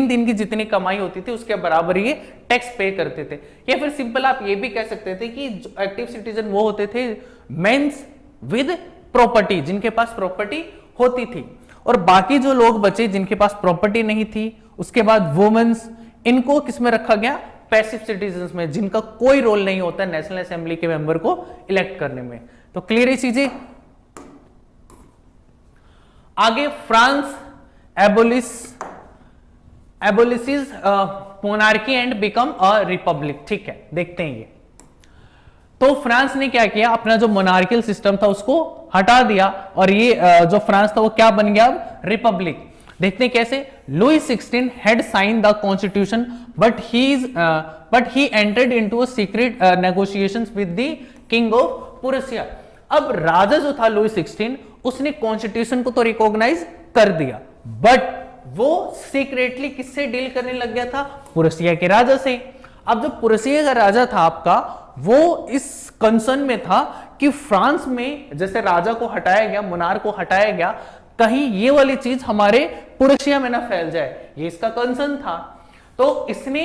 दिन की जितनी कमाई होती थी उसके बराबर ये टैक्स पे करते थे। या फिर सिंपल आप ये भी कह सकते थे कि एक्टिव सिटीजन वो होते थे मेंस विद प्रॉपर्टी, जिनके पास प्रॉपर्टी होती थी, और बाकी जो लोग बचे जिनके पास प्रॉपर्टी नहीं थी, उसके बाद वुमेन्स, इनको किसमें रखा गया, पैसिव सिटीजन्स में, जिनका कोई रोल नहीं होता नेशनल असेंबली के मेंबर को इलेक्ट करने में। तो क्लियर है चीजें। आगे France abolishes monarchy and become a republic, ठीक है, देखते हैं ये। तो फ्रांस ने क्या किया, अपना जो मोनार्कियल सिस्टम था उसको हटा दिया और ये जो फ्रांस था वो क्या बन गया, अब रिपब्लिक। देखते हैं कैसे। Louis 16 had sign the constitution but he entered into a secret negotiations with the king of Prussia. अब राजा जो था लुई 16 उसने कॉन्स्टिट्यूशन को तो रिकॉग्नाइज कर दिया, बट वो सीक्रेटली किससे डील करने लग गया था, पुरसिया के राजा से। अब जो पुरसिया का राजा था आपका, वो इस कंसर्न में था कि फ्रांस में जैसे राजा को हटाया गया, मुनार को हटाया गया, कहीं ये वाली चीज हमारे पुरसिया में ना फैल जाए, ये इसका कंसर्न था। तो इसने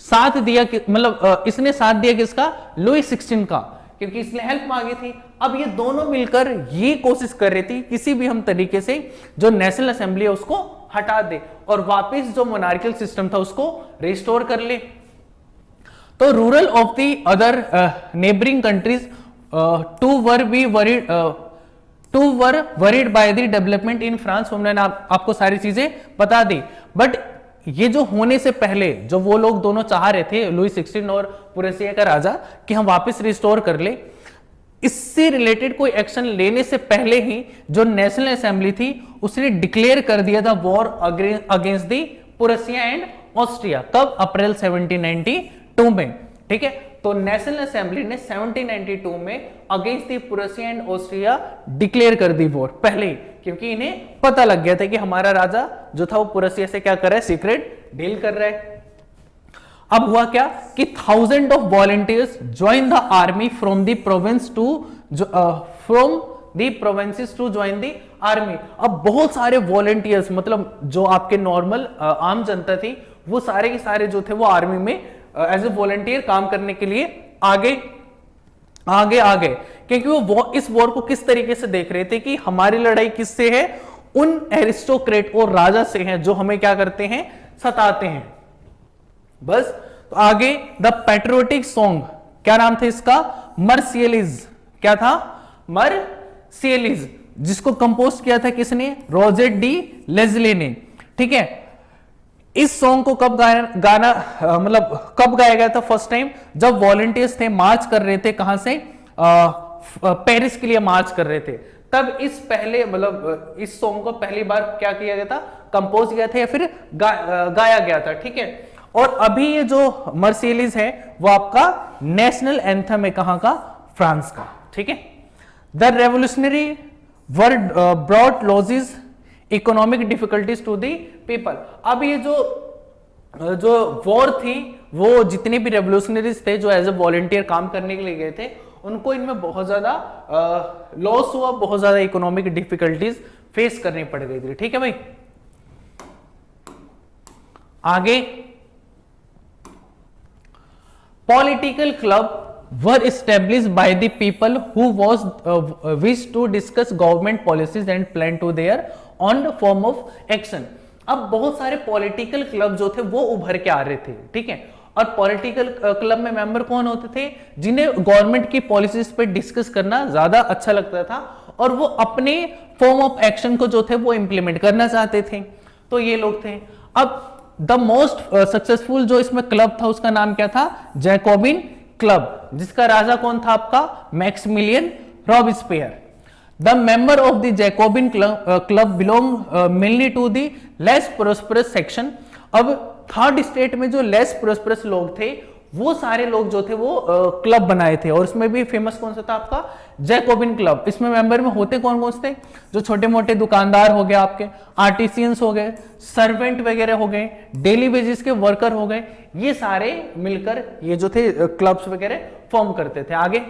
साथ दिया इसने साथ दिया किसका, लुई 16 का, क्योंकि इसने हेल्प मांगी थी। अब ये दोनों मिलकर ये कोशिश कर रही थी किसी भी हम तरीके से जो नेशनल असेंबली है उसको हटा दे और वापस जो मोनार्कियल सिस्टम था उसको रिस्टोर कर ले। तो rulers of the other neighbouring countries too were worried by the development in France. हमने आपको सारी चीजें बता दी, बट ये जो होने से पहले जो वो लोग दोनों चाह रहे थे, लुई 16 और पुरसिया का राजा, कि हम वापस रिस्टोर कर ले, इससे रिलेटेड कोई एक्शन लेने से पहले ही जो नेशनल असेंबली थी उसने डिक्लेयर कर दिया था war against the Prussia and Austria. कब, अप्रैल 1792 में, ठीक है। तो नेशनल असेंबली ने 1792 में against the Prussia and Austria declare कर दी वॉर पहले ही, क्योंकि इन्हें पता लग गया था कि हमारा राजा जो था वो पुरसिया से क्या कर रहा है, सीक्रेट डील कर रहा है। अब हुआ क्या कि 1000 of volunteers join the army from the province to join the army. अब बहुत सारे वॉलंटियर्स, मतलब जो आपके नॉर्मल आम जनता थी, वो सारे के सारे जो थे वो आर्मी में एज ए वॉलंटियर काम करने के लिए आगे आगे, क्योंकि वो इस वॉर को किस तरीके से देख रहे थे कि हमारी लड़ाई किससे है, उन एरिस्टोक्रेट और राजा से है जो हमें क्या करते हैं, सताते हैं। बस। तो आगे द पैट्रियोटिक सॉन्ग, क्या नाम था इसका, मर्सियलिज। क्या था, मर्सियलिज, जिसको कंपोज किया था किसने, रोजेट डी लेज़ले ने, ठीक है। इस सॉन्ग को कब गाना कब गाया गया था फर्स्ट टाइम, जब वॉलंटियर्स थे, मार्च कर रहे थे, कहां से, पेरिस के लिए मार्च कर रहे थे, तब इस पहले इस सॉन्ग को पहली बार क्या किया गया था, कंपोज किया था या फिर गाया गया था, ठीक है। और अभी ये जो मर्सियलिज है वो आपका नेशनल एंथम है, कहां का, फ्रांस का, ठीक है। The revolutionary war brought losses economic difficulties to the people. अब ये जो वॉर थी, वो जितने भी रेवोल्यूशनरीज थे जो एज ए वॉलंटियर काम करने के लिए गए थे, उनको इनमें बहुत ज्यादा लॉस हुआ, बहुत ज्यादा इकोनॉमिक डिफिकल्टीज फेस करनी पड़ गई थी। ठीक है भाई, आगे political club were established by the people who was wish to discuss government policies and plan to their on the form of action। अब बहुत सारे पॉलिटिकल क्लब जो थे वो उभर के आ रहे थे, ठीक है, और पॉलिटिकल क्लब में मेंबर कौन होते थे, जिन्हें गवर्नमेंट की पॉलिसीज पे डिस्कस करना ज्यादा अच्छा लगता था और वो अपने फॉर्म ऑफ एक्शन को जो थे वो इंप्लीमेंट करना चाहते थे, तो ये लोग थे। अब द मोस्ट सक्सेसफुल जो इसमें क्लब था उसका नाम क्या था, जैकोबिन क्लब, जिसका राजा कौन था आपका, Maximilien Robespierre. The member of the Jacobin club belong mainly to the less prosperous section. अब थर्ड स्टेट में जो लेस प्रोस्परस लोग थे वो सारे लोग जो थे वो क्लब बनाए थे, और इसमें भी फेमस कौन सा था आपका, जैकोबिन क्लब। इसमें मेंबर में होते कौन कौन से थे, जो छोटे मोटे दुकानदार हो गए, आपके आर्टिसियंस हो गए, सर्वेंट वगैरह हो गए, डेली वेजेस के वर्कर हो गए, ये सारे मिलकर ये जो थे क्लब्स वगैरह फॉर्म करते थे। आगे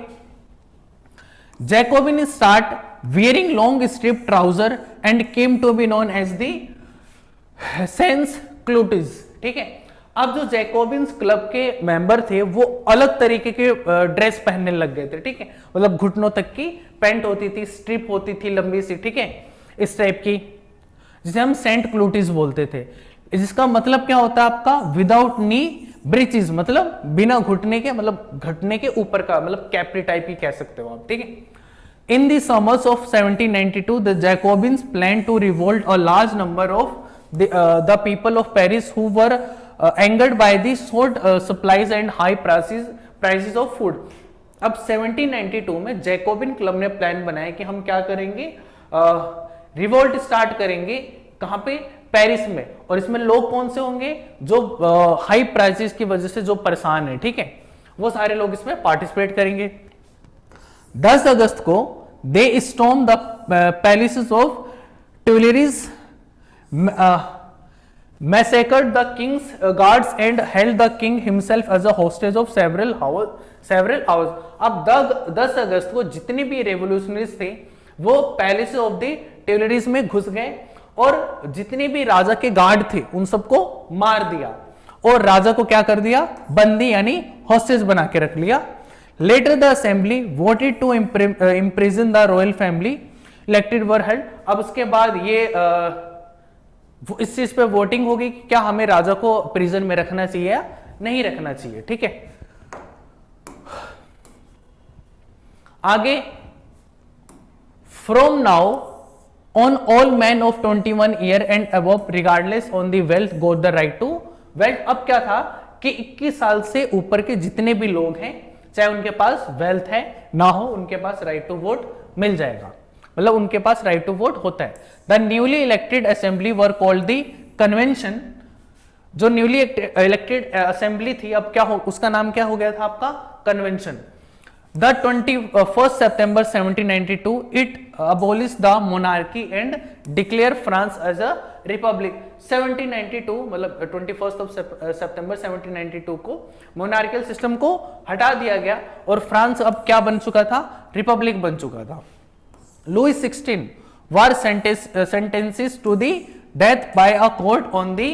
Jacobin start wearing long strip trouser and came to be known as the sans culottes. ठीक है, अब जो जैकोबिन्स क्लब के मेंबर थे वो अलग तरीके के ड्रेस पहनने लग गए थे। ठीक है, मतलब घुटनों तक की पैंट होती थी, स्ट्रिप होती थी लंबी सी, ठीक है, इस टाइप की, जिसे हम सेंट क्लूटिस बोलते थे। जिसका मतलब क्या होता है आपका, विदाउट नी ब्रीचेस, मतलब बिना घुटने के, मतलब घुटने के ऊपर का, मतलब कैप्री टाइप ही कह सकते हो आप। ठीक है, in the summers of 1792 the Jacobins plan to revolt a large number of the people of Paris who were angered by the short supplies and high prices of food। अब 1792 में जैकोबिन क्लब ने plan बनाया कि हम क्या करेंगे, revolt start करेंगे, कहां पे, पेरिस में, और इसमें लोग कौन से होंगे, जो हाई प्राइसेस की वजह से जो परेशान है, ठीक है, वो सारे लोग इसमें पार्टिसिपेट करेंगे। 10 अगस्त को they storm the palaces of Tuileries, massacred the king's guards and held the king himself as a hostage of several hours। अब 10 अगस्त को जितने भी रेवोल्यूशनरीज थे वो पैलेस ऑफ द ट्यूलेरीज में घुस गए और जितने भी राजा के गार्ड थे उन सबको मार दिया और राजा को क्या कर दिया, बंदी यानी हॉस्टेज बना के रख लिया। Later the assembly voted to imprison the royal family, elected were held. अब उसके बाद ये इस चीज पे वोटिंग होगी कि क्या हमें राजा को प्रिजन में रखना चाहिए या नहीं रखना चाहिए। ठीक है, आगे from now on all man of 21 year and above regardless on the wealth got the right to wealth. अब क्या था कि 21 साल से ऊपर के जितने भी लोग हैं, चाहे उनके पास वेल्थ है ना हो, उनके पास राइट टू वोट मिल जाएगा, मतलब उनके पास राइट टू वोट होता है। The newly elected assembly were called the convention. जो न्यूली इलेक्टेड असेंबली थी, अब क्या हो, उसका नाम क्या हो गया था आपका, convention. The 21 September 1792 it abolish the monarchy and declare France as a republic. 1792 मतलब 21 सितंबर 1792 को मोनार्कियल सिस्टम को हटा दिया गया और फ्रांस अब क्या बन चुका था, रिपब्लिक बन चुका था। Louis XVI were sentenced to the death by a court on the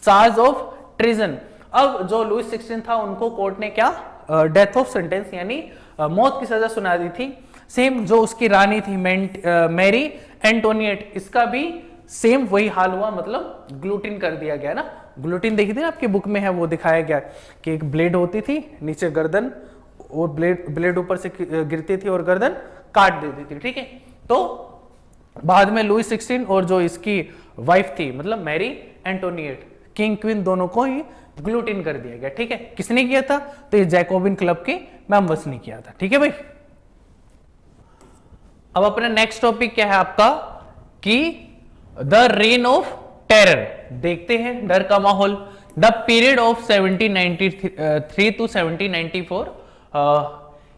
charge of treason। अब जो लुइस 16 था उनको कोर्ट ने क्या, डेथ ऑफ सेंटेंस यानी मौत की सजा सुना दी थी। सेम जो उसकी रानी थी मैरी एंटोनिएट, इसका भी सेम वही हाल हुआ, मतलब ग्लूटिन कर दिया गया ना। ग्लूटिन देखी थी ना आपकी बुक में है, वो दिखाया गया कि एक ब्लेड होती थी, नीचे गर्दन, और ब्लेड ऊपर से गिरती थी और गर्दन काट देती थी। ठीक है, तो बाद में लुइस 16 और जो इसकी वाइफ थी मतलब मैरी एंटोनिएट, किंग क्वीन, दोनों को ही ग्लूटिन कर दिया गया। ठीक है, किसने किया था, तो ये जैकोबिन क्लब के मेंबर्स ने किया था। ठीक है भाई, अब अपना नेक्स्ट टॉपिक क्या है आपका, कि द रेन ऑफ टेरर। देखते हैं डर का माहौल। द पीरियड ऑफ 1793 टू 1794,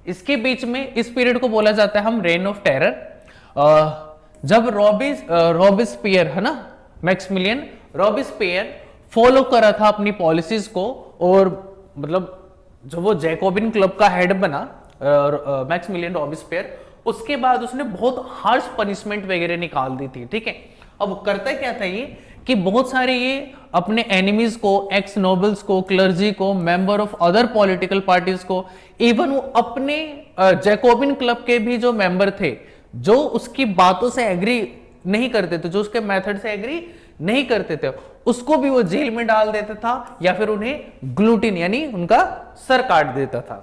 इसके बीच में इस पीरियड को बोला जाता है हम रेन ऑफ टेरर। जब रॉबेस्पियर है ना, मैक्सिमिलियन रॉबेस्पियर फॉलो कर रहा था अपनी पॉलिसीज को, और मतलब जब वो जैकोबिन क्लब का हेड बना मैक्सिमिलियन रॉबेस्पियर, उसके बाद उसने बहुत हार्श पनिशमेंट वगैरह निकाल दी थी, ठीक है। अब करता क्या था ये कि बहुत सारे ये अपने एनिमीज को, एक्स नोबल्स को, क्लर्जी को, member of other political parties को, इवन वो अपने जैकोबिन क्लब के भी जो मेंबर थे, जो उसकी बातों से एग्री नहीं करते थे, जो उसके मेथड से एग्री नहीं करते थे, उसको भी वो जेल में डाल देता था या फिर उन्हें ग्लूटिन यानी उनका सर काट देता था।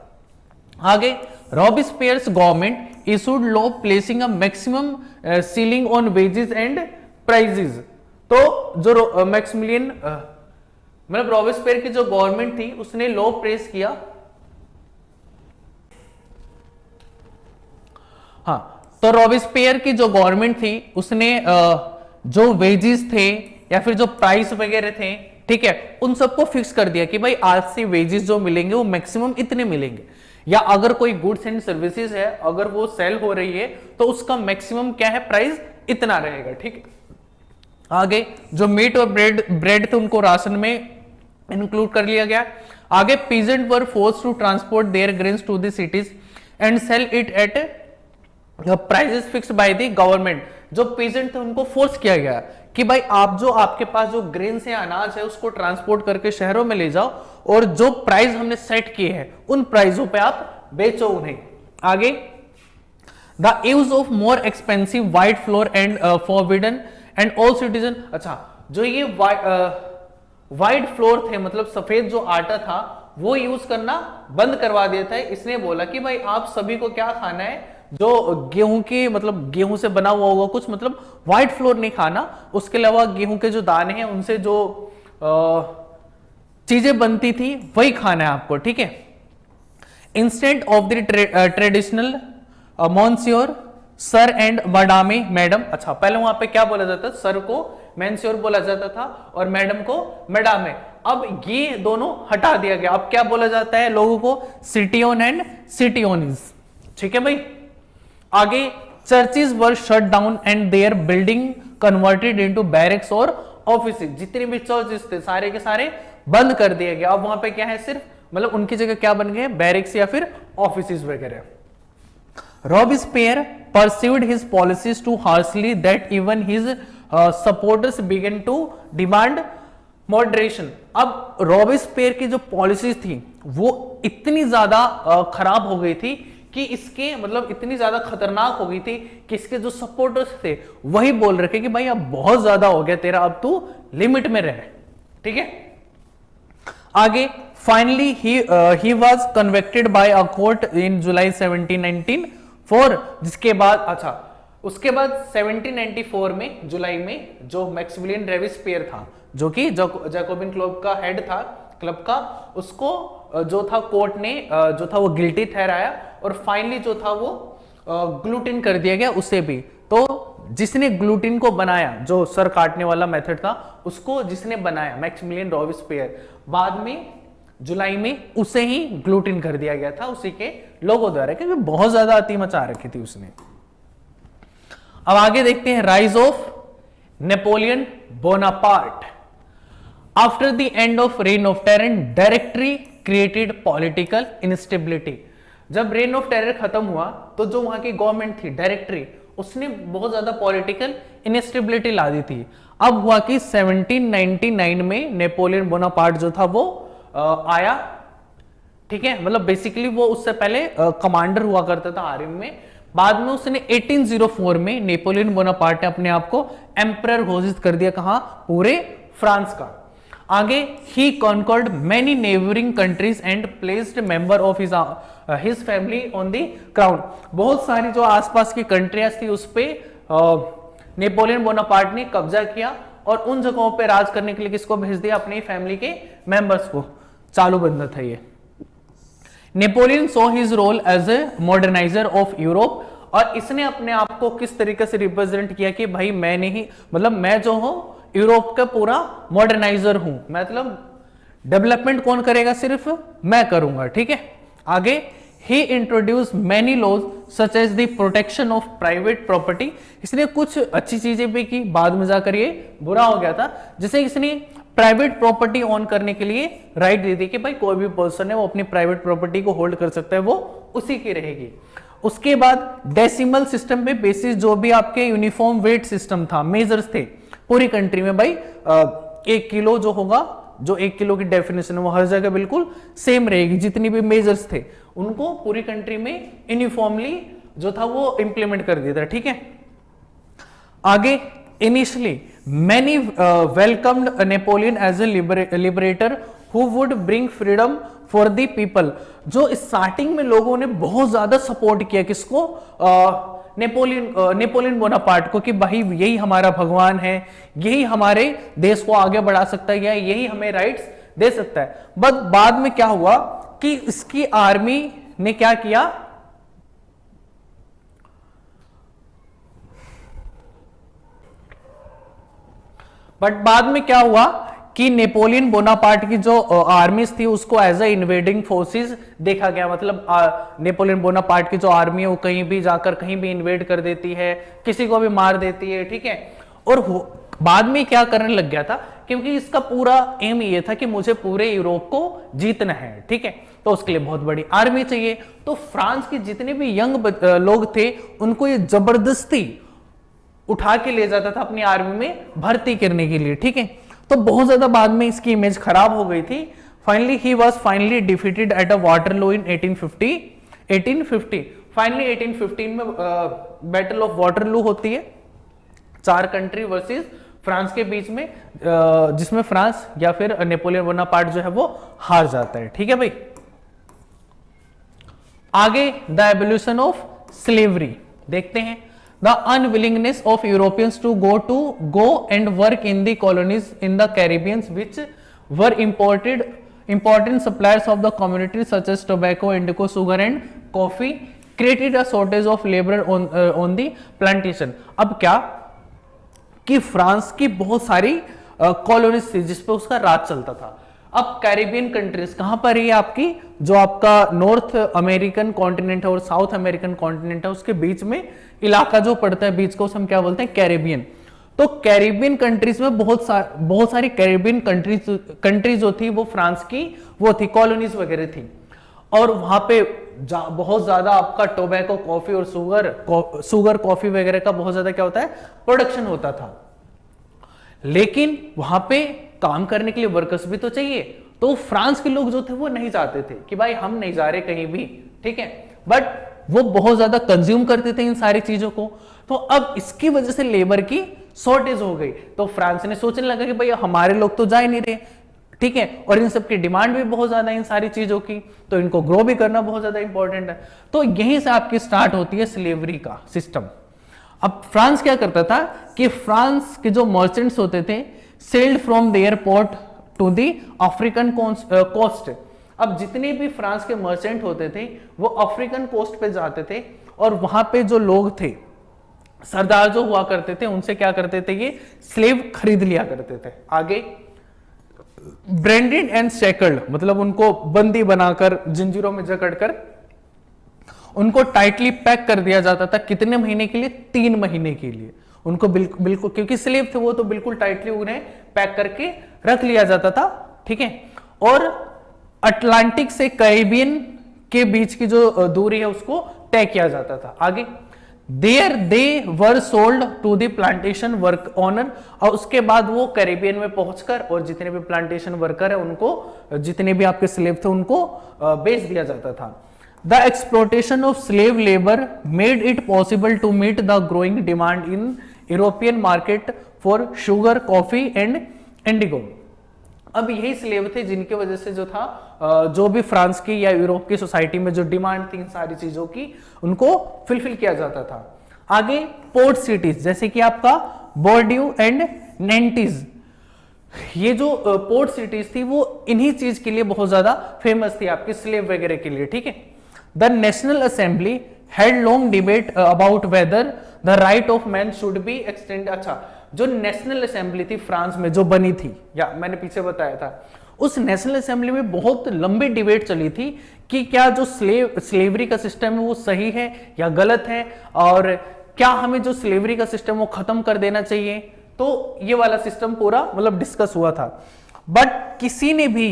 आगे, Robespierre's government issued law placing a maximum ceiling on wages and prices. तो जो मैक्सिमिलियन मतलब रॉबेस्पियर की जो गवर्नमेंट थी उसने लॉ प्रेस किया, हाँ, तो रॉबेस्पियर की जो गवर्नमेंट थी उसने जो वेजेस थे या फिर जो प्राइस वगैरह थे, ठीक है, उन सबको फिक्स कर दिया कि भाई आज से वेजेस जो मिलेंगे वो मैक्सिमम इतने मिलेंगे, या अगर कोई गुड्स एंड सर्विसेज है अगर वो सेल हो रही है तो उसका मैक्सिमम क्या है, प्राइस इतना रहेगा, ठीक है। आगे जो मीट और ब्रेड थे उनको राशन में इंक्लूड कर लिया गया। आगे, peasant were forced to transport their grains to the cities and sell it at prices fixed by the government. जो पीजेंट थे उनको फोर्स किया गया कि भाई आप जो आपके पास जो ग्रेन्स है, अनाज है, उसको ट्रांसपोर्ट करके शहरों में ले जाओ और जो प्राइस हमने सेट किए हैं उन प्राइसों पे आप बेचो उन्हें। आगे, the use of more expensive white floor and forbidden and all citizen. अच्छा, जो ये व्हाइट फ्लोर थे मतलब सफेद जो आटा था वो यूज करना बंद करवा दिया था। इसने बोला कि भाई आप सभी को क्या खाना है, जो गेहूं के मतलब गेहूं से बना हुआ होगा कुछ, मतलब व्हाइट फ्लोर नहीं खाना, उसके अलावा गेहूं के जो दाने हैं उनसे जो चीजें बनती थी वही खाना है आपको, ठीक है। Instant of the traditional monsieur, sir and madame, madam. अच्छा, पहले वहां पे क्या बोला जाता था, सर को मैंसियोर बोला जाता था और मैडम को मैडामे। अब ये दोनों हटा दिया गया, अब क्या बोला जाता है लोगों को, सिटियोन एंड सिटियोनिज, ठीक है भाई। आगे, churches were shut down and their building converted into barracks और ऑफिसेज। जितने भी चर्चेस थे सारे के सारे बंद कर दिए गए। अब वहां पे क्या है, सिर्फ मतलब उनकी जगह क्या बन गए, बैरक्स या फिर ऑफिसेज वगैरह। Robespierre pursued his policies too harshly that even his supporters began to demand moderation। अब रॉबेस्पियर की जो पॉलिसीज थी वो इतनी ज्यादा खराब हो गई थी कि इसके मतलब इतनी ज्यादा खतरनाक हो गई थी कि इसके जो सपोर्टर्स थे वही बोल रखे कि भाई अब बहुत ज्यादा हो गया तेरा, अब तू लिमिट में रह, ठीक है। आगे, finally he was convicted by a court in July 1794, जिसके बाद अच्छा उसके बाद 1794 में जुलाई में जो मैक्सिमिलियन रॉबेस्पियर था जो कि जैकोबिन क्लब का हेड था, क्लब का, उसको जो था कोर्ट ने जो था वो गिल्टी ठहराया और फाइनली जो था वो ग्लूटिन कर दिया गया उसे भी। तो जिसने ग्लूटिन को बनाया, जो सर काटने वाला मेथड था उसको जिसने बनाया मैक्सिमिलियन रॉबेस्पियर, बाद में जुलाई में उसे ही ग्लूटिन कर दिया गया था उसी के लोगों द्वारा, क्योंकि बहुत ज्यादा अति मचा रखी थी उसने। अब आगे देखते हैं rise of Napoleon Bonaparte. After the end of rain of terror, directory created political instability. जब रेन ऑफ टेरर खत्म हुआ तो जो वहां की गवर्नमेंट थी डायरेक्टरी, उसने बहुत ज्यादा पॉलिटिकल इंस्टेबिलिटी ला दी थी। अब हुआ कि 1799 में नेपोलियन बोनापार्ट जो था वो आया, ठीक है, मतलब बेसिकली वो उससे पहले कमांडर हुआ करता था आर्मी में। बाद में उसने 1804 में नेपोलियन बोनापार्ट ने अपने आप को एम्परर घोषित कर दिया, कहां, पूरे फ्रांस का। आगे, he conquered many neighbouring countries and placed member of his family on the crown. बहुत सारी जो आसपास की कंट्रियां थी उस पे नेपोलियन बोनापार्ट ने कब्जा किया और उन जगहों पे राज करने के लिए किसको भेज दिया, अपनी फैमिली के मेंबर्स को। चालू बंदा था ये। Napoleon saw his role as a moderniser of Europe, और इसने अपने आप को किस तरीके से रिप्रेजेंट किया कि भाई मैंने ही मतलब मैं जो हूं यूरोप का पूरा मॉडर्नाइजर हूं, मतलब डेवलपमेंट कौन करेगा, सिर्फ मैं करूंगा, ठीक है। आगे, he introduced many laws such as the protection of private property। इसने कुछ अच्छी चीजें भी की, बाद में जाकर ये बुरा हो गया था, जैसे इसने प्राइवेट प्रॉपर्टी ऑन करने के लिए राइट दे दी कि भाई कोई भी पर्सन है वो अपनी प्राइवेट प्रॉपर्टी को होल्ड कर सकता है, वो उसी की रहेगी। उसके बाद डेसिमल सिस्टम पे बेसिस जो भी आपके यूनिफॉर्म वेट सिस्टम था, मेजर्स थे पूरी कंट्री में भाई, 1 किलो जो होगा, जो 1 किलो की डेफिनेशन है वो हर जगह बिल्कुल सेम रहेगी। जितनी भी मेजर्स थे उनको पूरी कंट्री में यूनिफॉर्मली जो था वो इंप्लीमेंट कर दिया था, ठीक है। आगे initially many welcomed Napoleon as a liberator who would bring freedom for the people. जो स्टार्टिंग में लोगों ने बहुत ज्यादा सपोर्ट किया किसको, नेपोलियन बोनापार्ट को, कि भाई यही हमारा भगवान है, यही हमारे देश को आगे बढ़ा सकता है, या यही हमें राइट्स दे सकता है। बट बाद में क्या हुआ कि इसकी आर्मी ने क्या किया, बट बाद में क्या हुआ कि नेपोलियन बोनापार्ट की जो आर्मीज थी उसको एज ए इन्वेडिंग फोर्सेस देखा गया। मतलब नेपोलियन बोनापार्ट की जो आर्मी है वो कहीं भी जाकर कहीं भी इन्वेड कर देती है, किसी को भी मार देती है, ठीक है। और बाद में क्या करने लग गया था, क्योंकि इसका पूरा एम ये था कि मुझे पूरे यूरोप को जीतना है, ठीक है, तो उसके लिए बहुत बड़ी आर्मी चाहिए। तो फ्रांस के जितने भी यंग लोग थे उनको ये जबरदस्ती उठा के ले जाता था अपनी आर्मी में भर्ती करने के लिए, ठीक है। तो बहुत ज्यादा बाद में इसकी इमेज खराब हो गई थी। Finally he was finally defeated at a Waterloo in 1850। Finally 1815 में बैटल ऑफ वाटरलू होती है, 4 कंट्री वर्सेस फ्रांस के बीच में, जिसमें फ्रांस या फिर नेपोलियन बोनापार्ट जो है वो हार जाता है, ठीक है भाई। आगे द एवोल्यूशन ऑफ स्लेवरी देखते हैं। The unwillingness of Europeans to go and work in the colonies in the Caribbean, which were important suppliers of the communities such as tobacco, indigo, sugar and coffee, created a shortage of labor on the plantation। अब क्या कि France की बहुत सारी colonies थी जिसपे उसका राज चलता था। अब कैरिबियन कंट्रीज कहां पर है आपकी, जो आपका नॉर्थ अमेरिकन कॉन्टिनेंट है और साउथ अमेरिकन कॉन्टिनेंट है, उसके बीच में इलाका जो पड़ता है बीच को, हम क्या बोलते हैं, कैरिबियन। तो कैरिबियन कंट्रीज में बहुत सारी कैरिबियन कंट्रीज जो थी वो फ्रांस की वो थी, कॉलोनीज वगैरह थी। और वहां पे बहुत ज्यादा आपका टोबैको, कॉफी और सुगर कॉफी वगैरह का बहुत ज्यादा क्या होता है, प्रोडक्शन होता था। लेकिन वहां पे काम करने के लिए वर्कर्स भी तो चाहिए। तो फ्रांस के लोग जो थे वो नहीं चाहते थे कि भाई हम नहीं जा रहे कहीं भी, ठीक है, बट वो बहुत ज्यादा कंज्यूम करते थे इन सारी चीजों को। तो अब इसकी वजह से लेबर की शॉर्टेज हो गई। तो फ्रांस ने सोचने लगा कि भाई हमारे लोग तो जा ही नहीं रहे, ठीक है, और इन सब की डिमांड भी बहुत ज्यादा इन सारी चीजों की, तो इनको ग्रो भी करना बहुत ज्यादा इंपॉर्टेंट है। तो यहीं से आपकी स्टार्ट होती है स्लेवरी का सिस्टम। अब फ्रांस क्या करता था कि फ्रांस के जो मर्चेंट्स होते थे sold from the airport to the African coast. अब जितने भी फ्रांस के मर्चेंट होते थे वो अफ्रीकन कोस्ट पे जाते थे, और वहां पे जो लोग थे, सरदार जो हुआ करते थे, उनसे क्या करते थे, ये स्लेव खरीद लिया करते थे। आगे ब्रेंडेड एंड शेकल्ड, मतलब उनको बंदी बनाकर जंजीरों में जकड़कर उनको टाइटली पैक कर दिया जाता था। कितने महीने के लिए, 3 महीने के लिए उनको बिल्कुल, क्योंकि स्लेव थे वो, तो बिल्कुल टाइटली उन्हें पैक करके रख लिया जाता था, ठीक है। और अटलांटिक से कैरिबियन के बीच की जो दूरी है उसको तय किया जाता था। आगे there they were sold to the plantation work owner, और उसके बाद वो कैरिबियन में पहुंचकर और जितने भी प्लांटेशन वर्कर है उनको, जितने भी आपके स्लेव थे उनको बेच दिया जाता था। The exploitation of slave labor made it possible to meet the growing demand in European market for sugar, coffee and indigo। अब यही स्लेव थे जिनकी वजह से जो था, जो भी फ्रांस की या यूरोप की सोसाइटी में जो डिमांड थी इन सारी चीजों की, उनको फुलफिल किया जाता था। आगे पोर्ट सिटीज जैसे कि आपका बोर्डियो एंड नेंटीज, ये जो पोर्ट सिटीज थी वो इन्हीं चीज के लिए बहुत ज्यादा फेमस थी, आपकी स्लेव वगैरह के लिए, ठीक है। The National Assembly had long debate about whether the right of man should be extended। अच्छा, जो नेशनल असेंबली थी फ्रांस में जो बनी थी, या मैंने पीछे बताया था, उस नेशनल असेंबली में बहुत लंबी डिबेट चली थी कि क्या जो स्लेवरी का सिस्टम है वो सही है या गलत है, और क्या हमें जो स्लेवरी का सिस्टम वो खत्म कर देना चाहिए। तो ये वाला सिस्टम पूरा मतलब डिस्कस हुआ था, बट किसी ने भी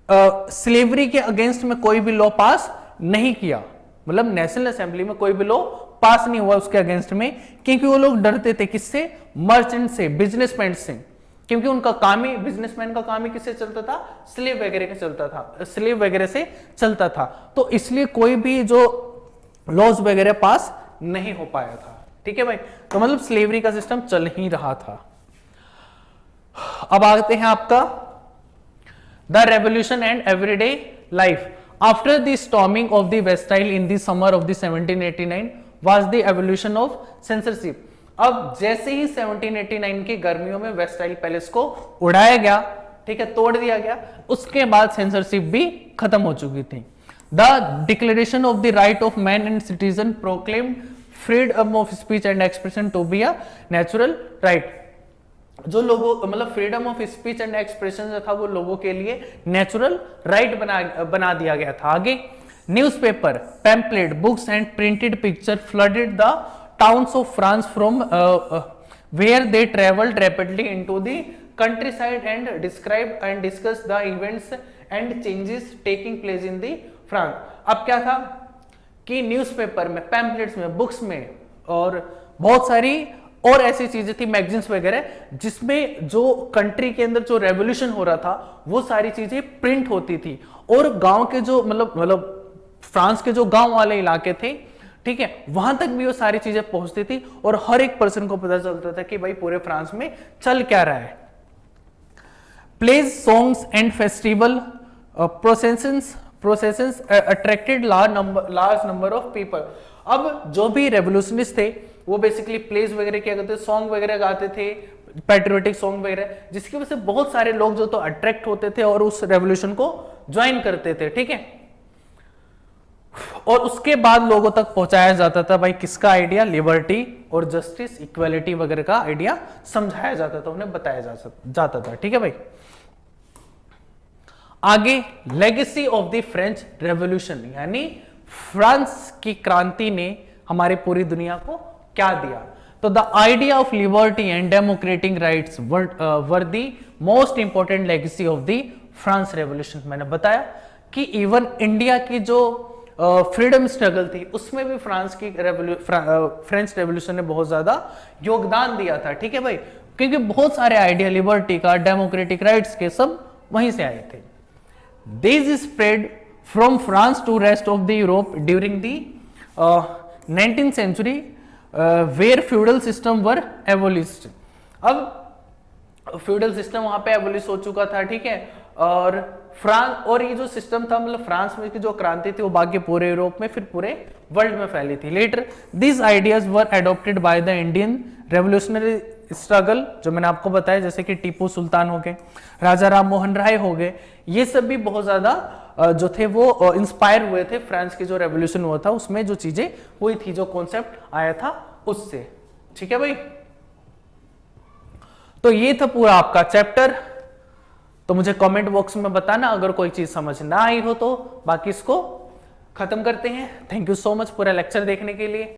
स्लेवरी के अगेंस्ट में कोई भी लॉ पास नहीं किया, मतलब नेशनल असेंबली में कोई भी लॉ पास नहीं हुआ उसके अगेंस्ट में, क्योंकि वो लोग डरते थे किससे, मर्चेंट से, बिजनेसमैन से, क्योंकि उनका काम ही, बिजनेसमैन का काम ही किससे चलता था, स्लेव वगैरह का चलता था, स्लेव वगैरह से चलता था। तो इसलिए कोई भी जो लॉज वगैरह पास नहीं हो पाया था। ठीक है भाई, तो मतलब स्लेवरी का सिस्टम चल ही रहा था। अब आते हैं आपका the revolution and everyday life after the storming of the Bastille in the summer of the 1789 was the evolution of censorship. अब जैसे ही 1789 की गर्मियों में वेस्टाइल पैलेस को उड़ाया गया, ठीक है, तोड़ दिया गया, उसके बाद सेंसरशिप भी खत्म हो चुकी थी। The declaration of the right of man and citizen proclaimed freedom of speech and expression to be a natural right. जो लोगों, मतलब freedom of speech and expression जो था वो लोगों के लिए नेचुरल राइट बना दिया गया था। आगे newspaper, pamphlet, books and printed picture flooded the towns of France from where they travelled rapidly into the countryside and describe and discuss the events and changes taking place in the France। अब क्या था कि newspaper में, pamphlets में, books में और बहुत सारी और ऐसी चीजें थी, मैगजीन्स वगैरह, जिसमें जो कंट्री के अंदर जो रेवोल्यूशन हो रहा था वो सारी चीजें प्रिंट होती थी। और गांव के जो मतलब फ्रांस के जो गांव वाले इलाके थे, ठीक है, वहां तक भी वो सारी चीजें पहुंचती थी और हर एक पर्सन को पता चलता था कि भाई पूरे फ्रांस में चल क्या रहा है। Plays, songs and festival processions attracted large number of people। अब जो भी रेवोल्यूशनिस्ट थे वो बेसिकली प्लेस वगैरह क्या करते थे, सॉन्ग वगैरह गाते थे, पैट्रियोटिक सॉन्ग वगैरह, जिसकी वजह से बहुत सारे लोग जो तो अट्रैक्ट होते थे और उस रेवोल्यूशन को ज्वाइन करते थे। ठीक है, और उसके बाद लोगों तक पहुंचाया जाता था भाई किसका आइडिया, लिबर्टी और जस्टिस, इक्वालिटी वगैरह का आइडिया समझाया जाता था, उन्हें बताया जाता था। ठीक है भाई, आगे legacy of the French revolution, यानी फ्रांस की क्रांति ने हमारी पूरी दुनिया को क्या दिया। तो the idea of liberty and democratic rights were the most important legacy of the France revolution. मैंने बताया कि इवन इंडिया की जो फ्रीडम स्ट्रगल थी उसमें भी फ्रेंच रेवोल्यूशन ने बहुत ज्यादा योगदान दिया था। ठीक है भाई, क्योंकि बहुत सारे आइडिया लिबर्टी का, डेमोक्रेटिक राइट्स के, सब वहीं से आए थे। These spread from France to rest of the Europe during the 19th century where feudal system were abolished। अब फ्यूडल सिस्टम वहां पे एबोलिश हो चुका था। ठीक है, और फ्रांस, और ये जो सिस्टम था, मतलब फ्रांस में की जो क्रांति थी वो बाकी पूरे यूरोप में, फिर पूरे वर्ल्ड में फैली थी। Later this ideas were adopted by the Indian revolutionary struggle, जो मैंने आपको बताया, जैसे कि टीपू सुल्तान हो गए, राजा राम मोहन राय हो गए, ये सब भी बहुत ज्यादा जो थे वो इंस्पायर हुए थे फ्रांस की जो रेवोल्यूशन हुआ था उसमें जो चीजें हुई थी, जो कॉन्सेप्ट आया था उससे। ठीक है भाई, तो ये था पूरा आपका चैप्टर। तो मुझे कमेंट बॉक्स में बताना अगर कोई चीज समझ ना आई हो तो, बाकी इसको खत्म करते हैं। थैंक यू सो मच पूरा लेक्चर देखने के लिए।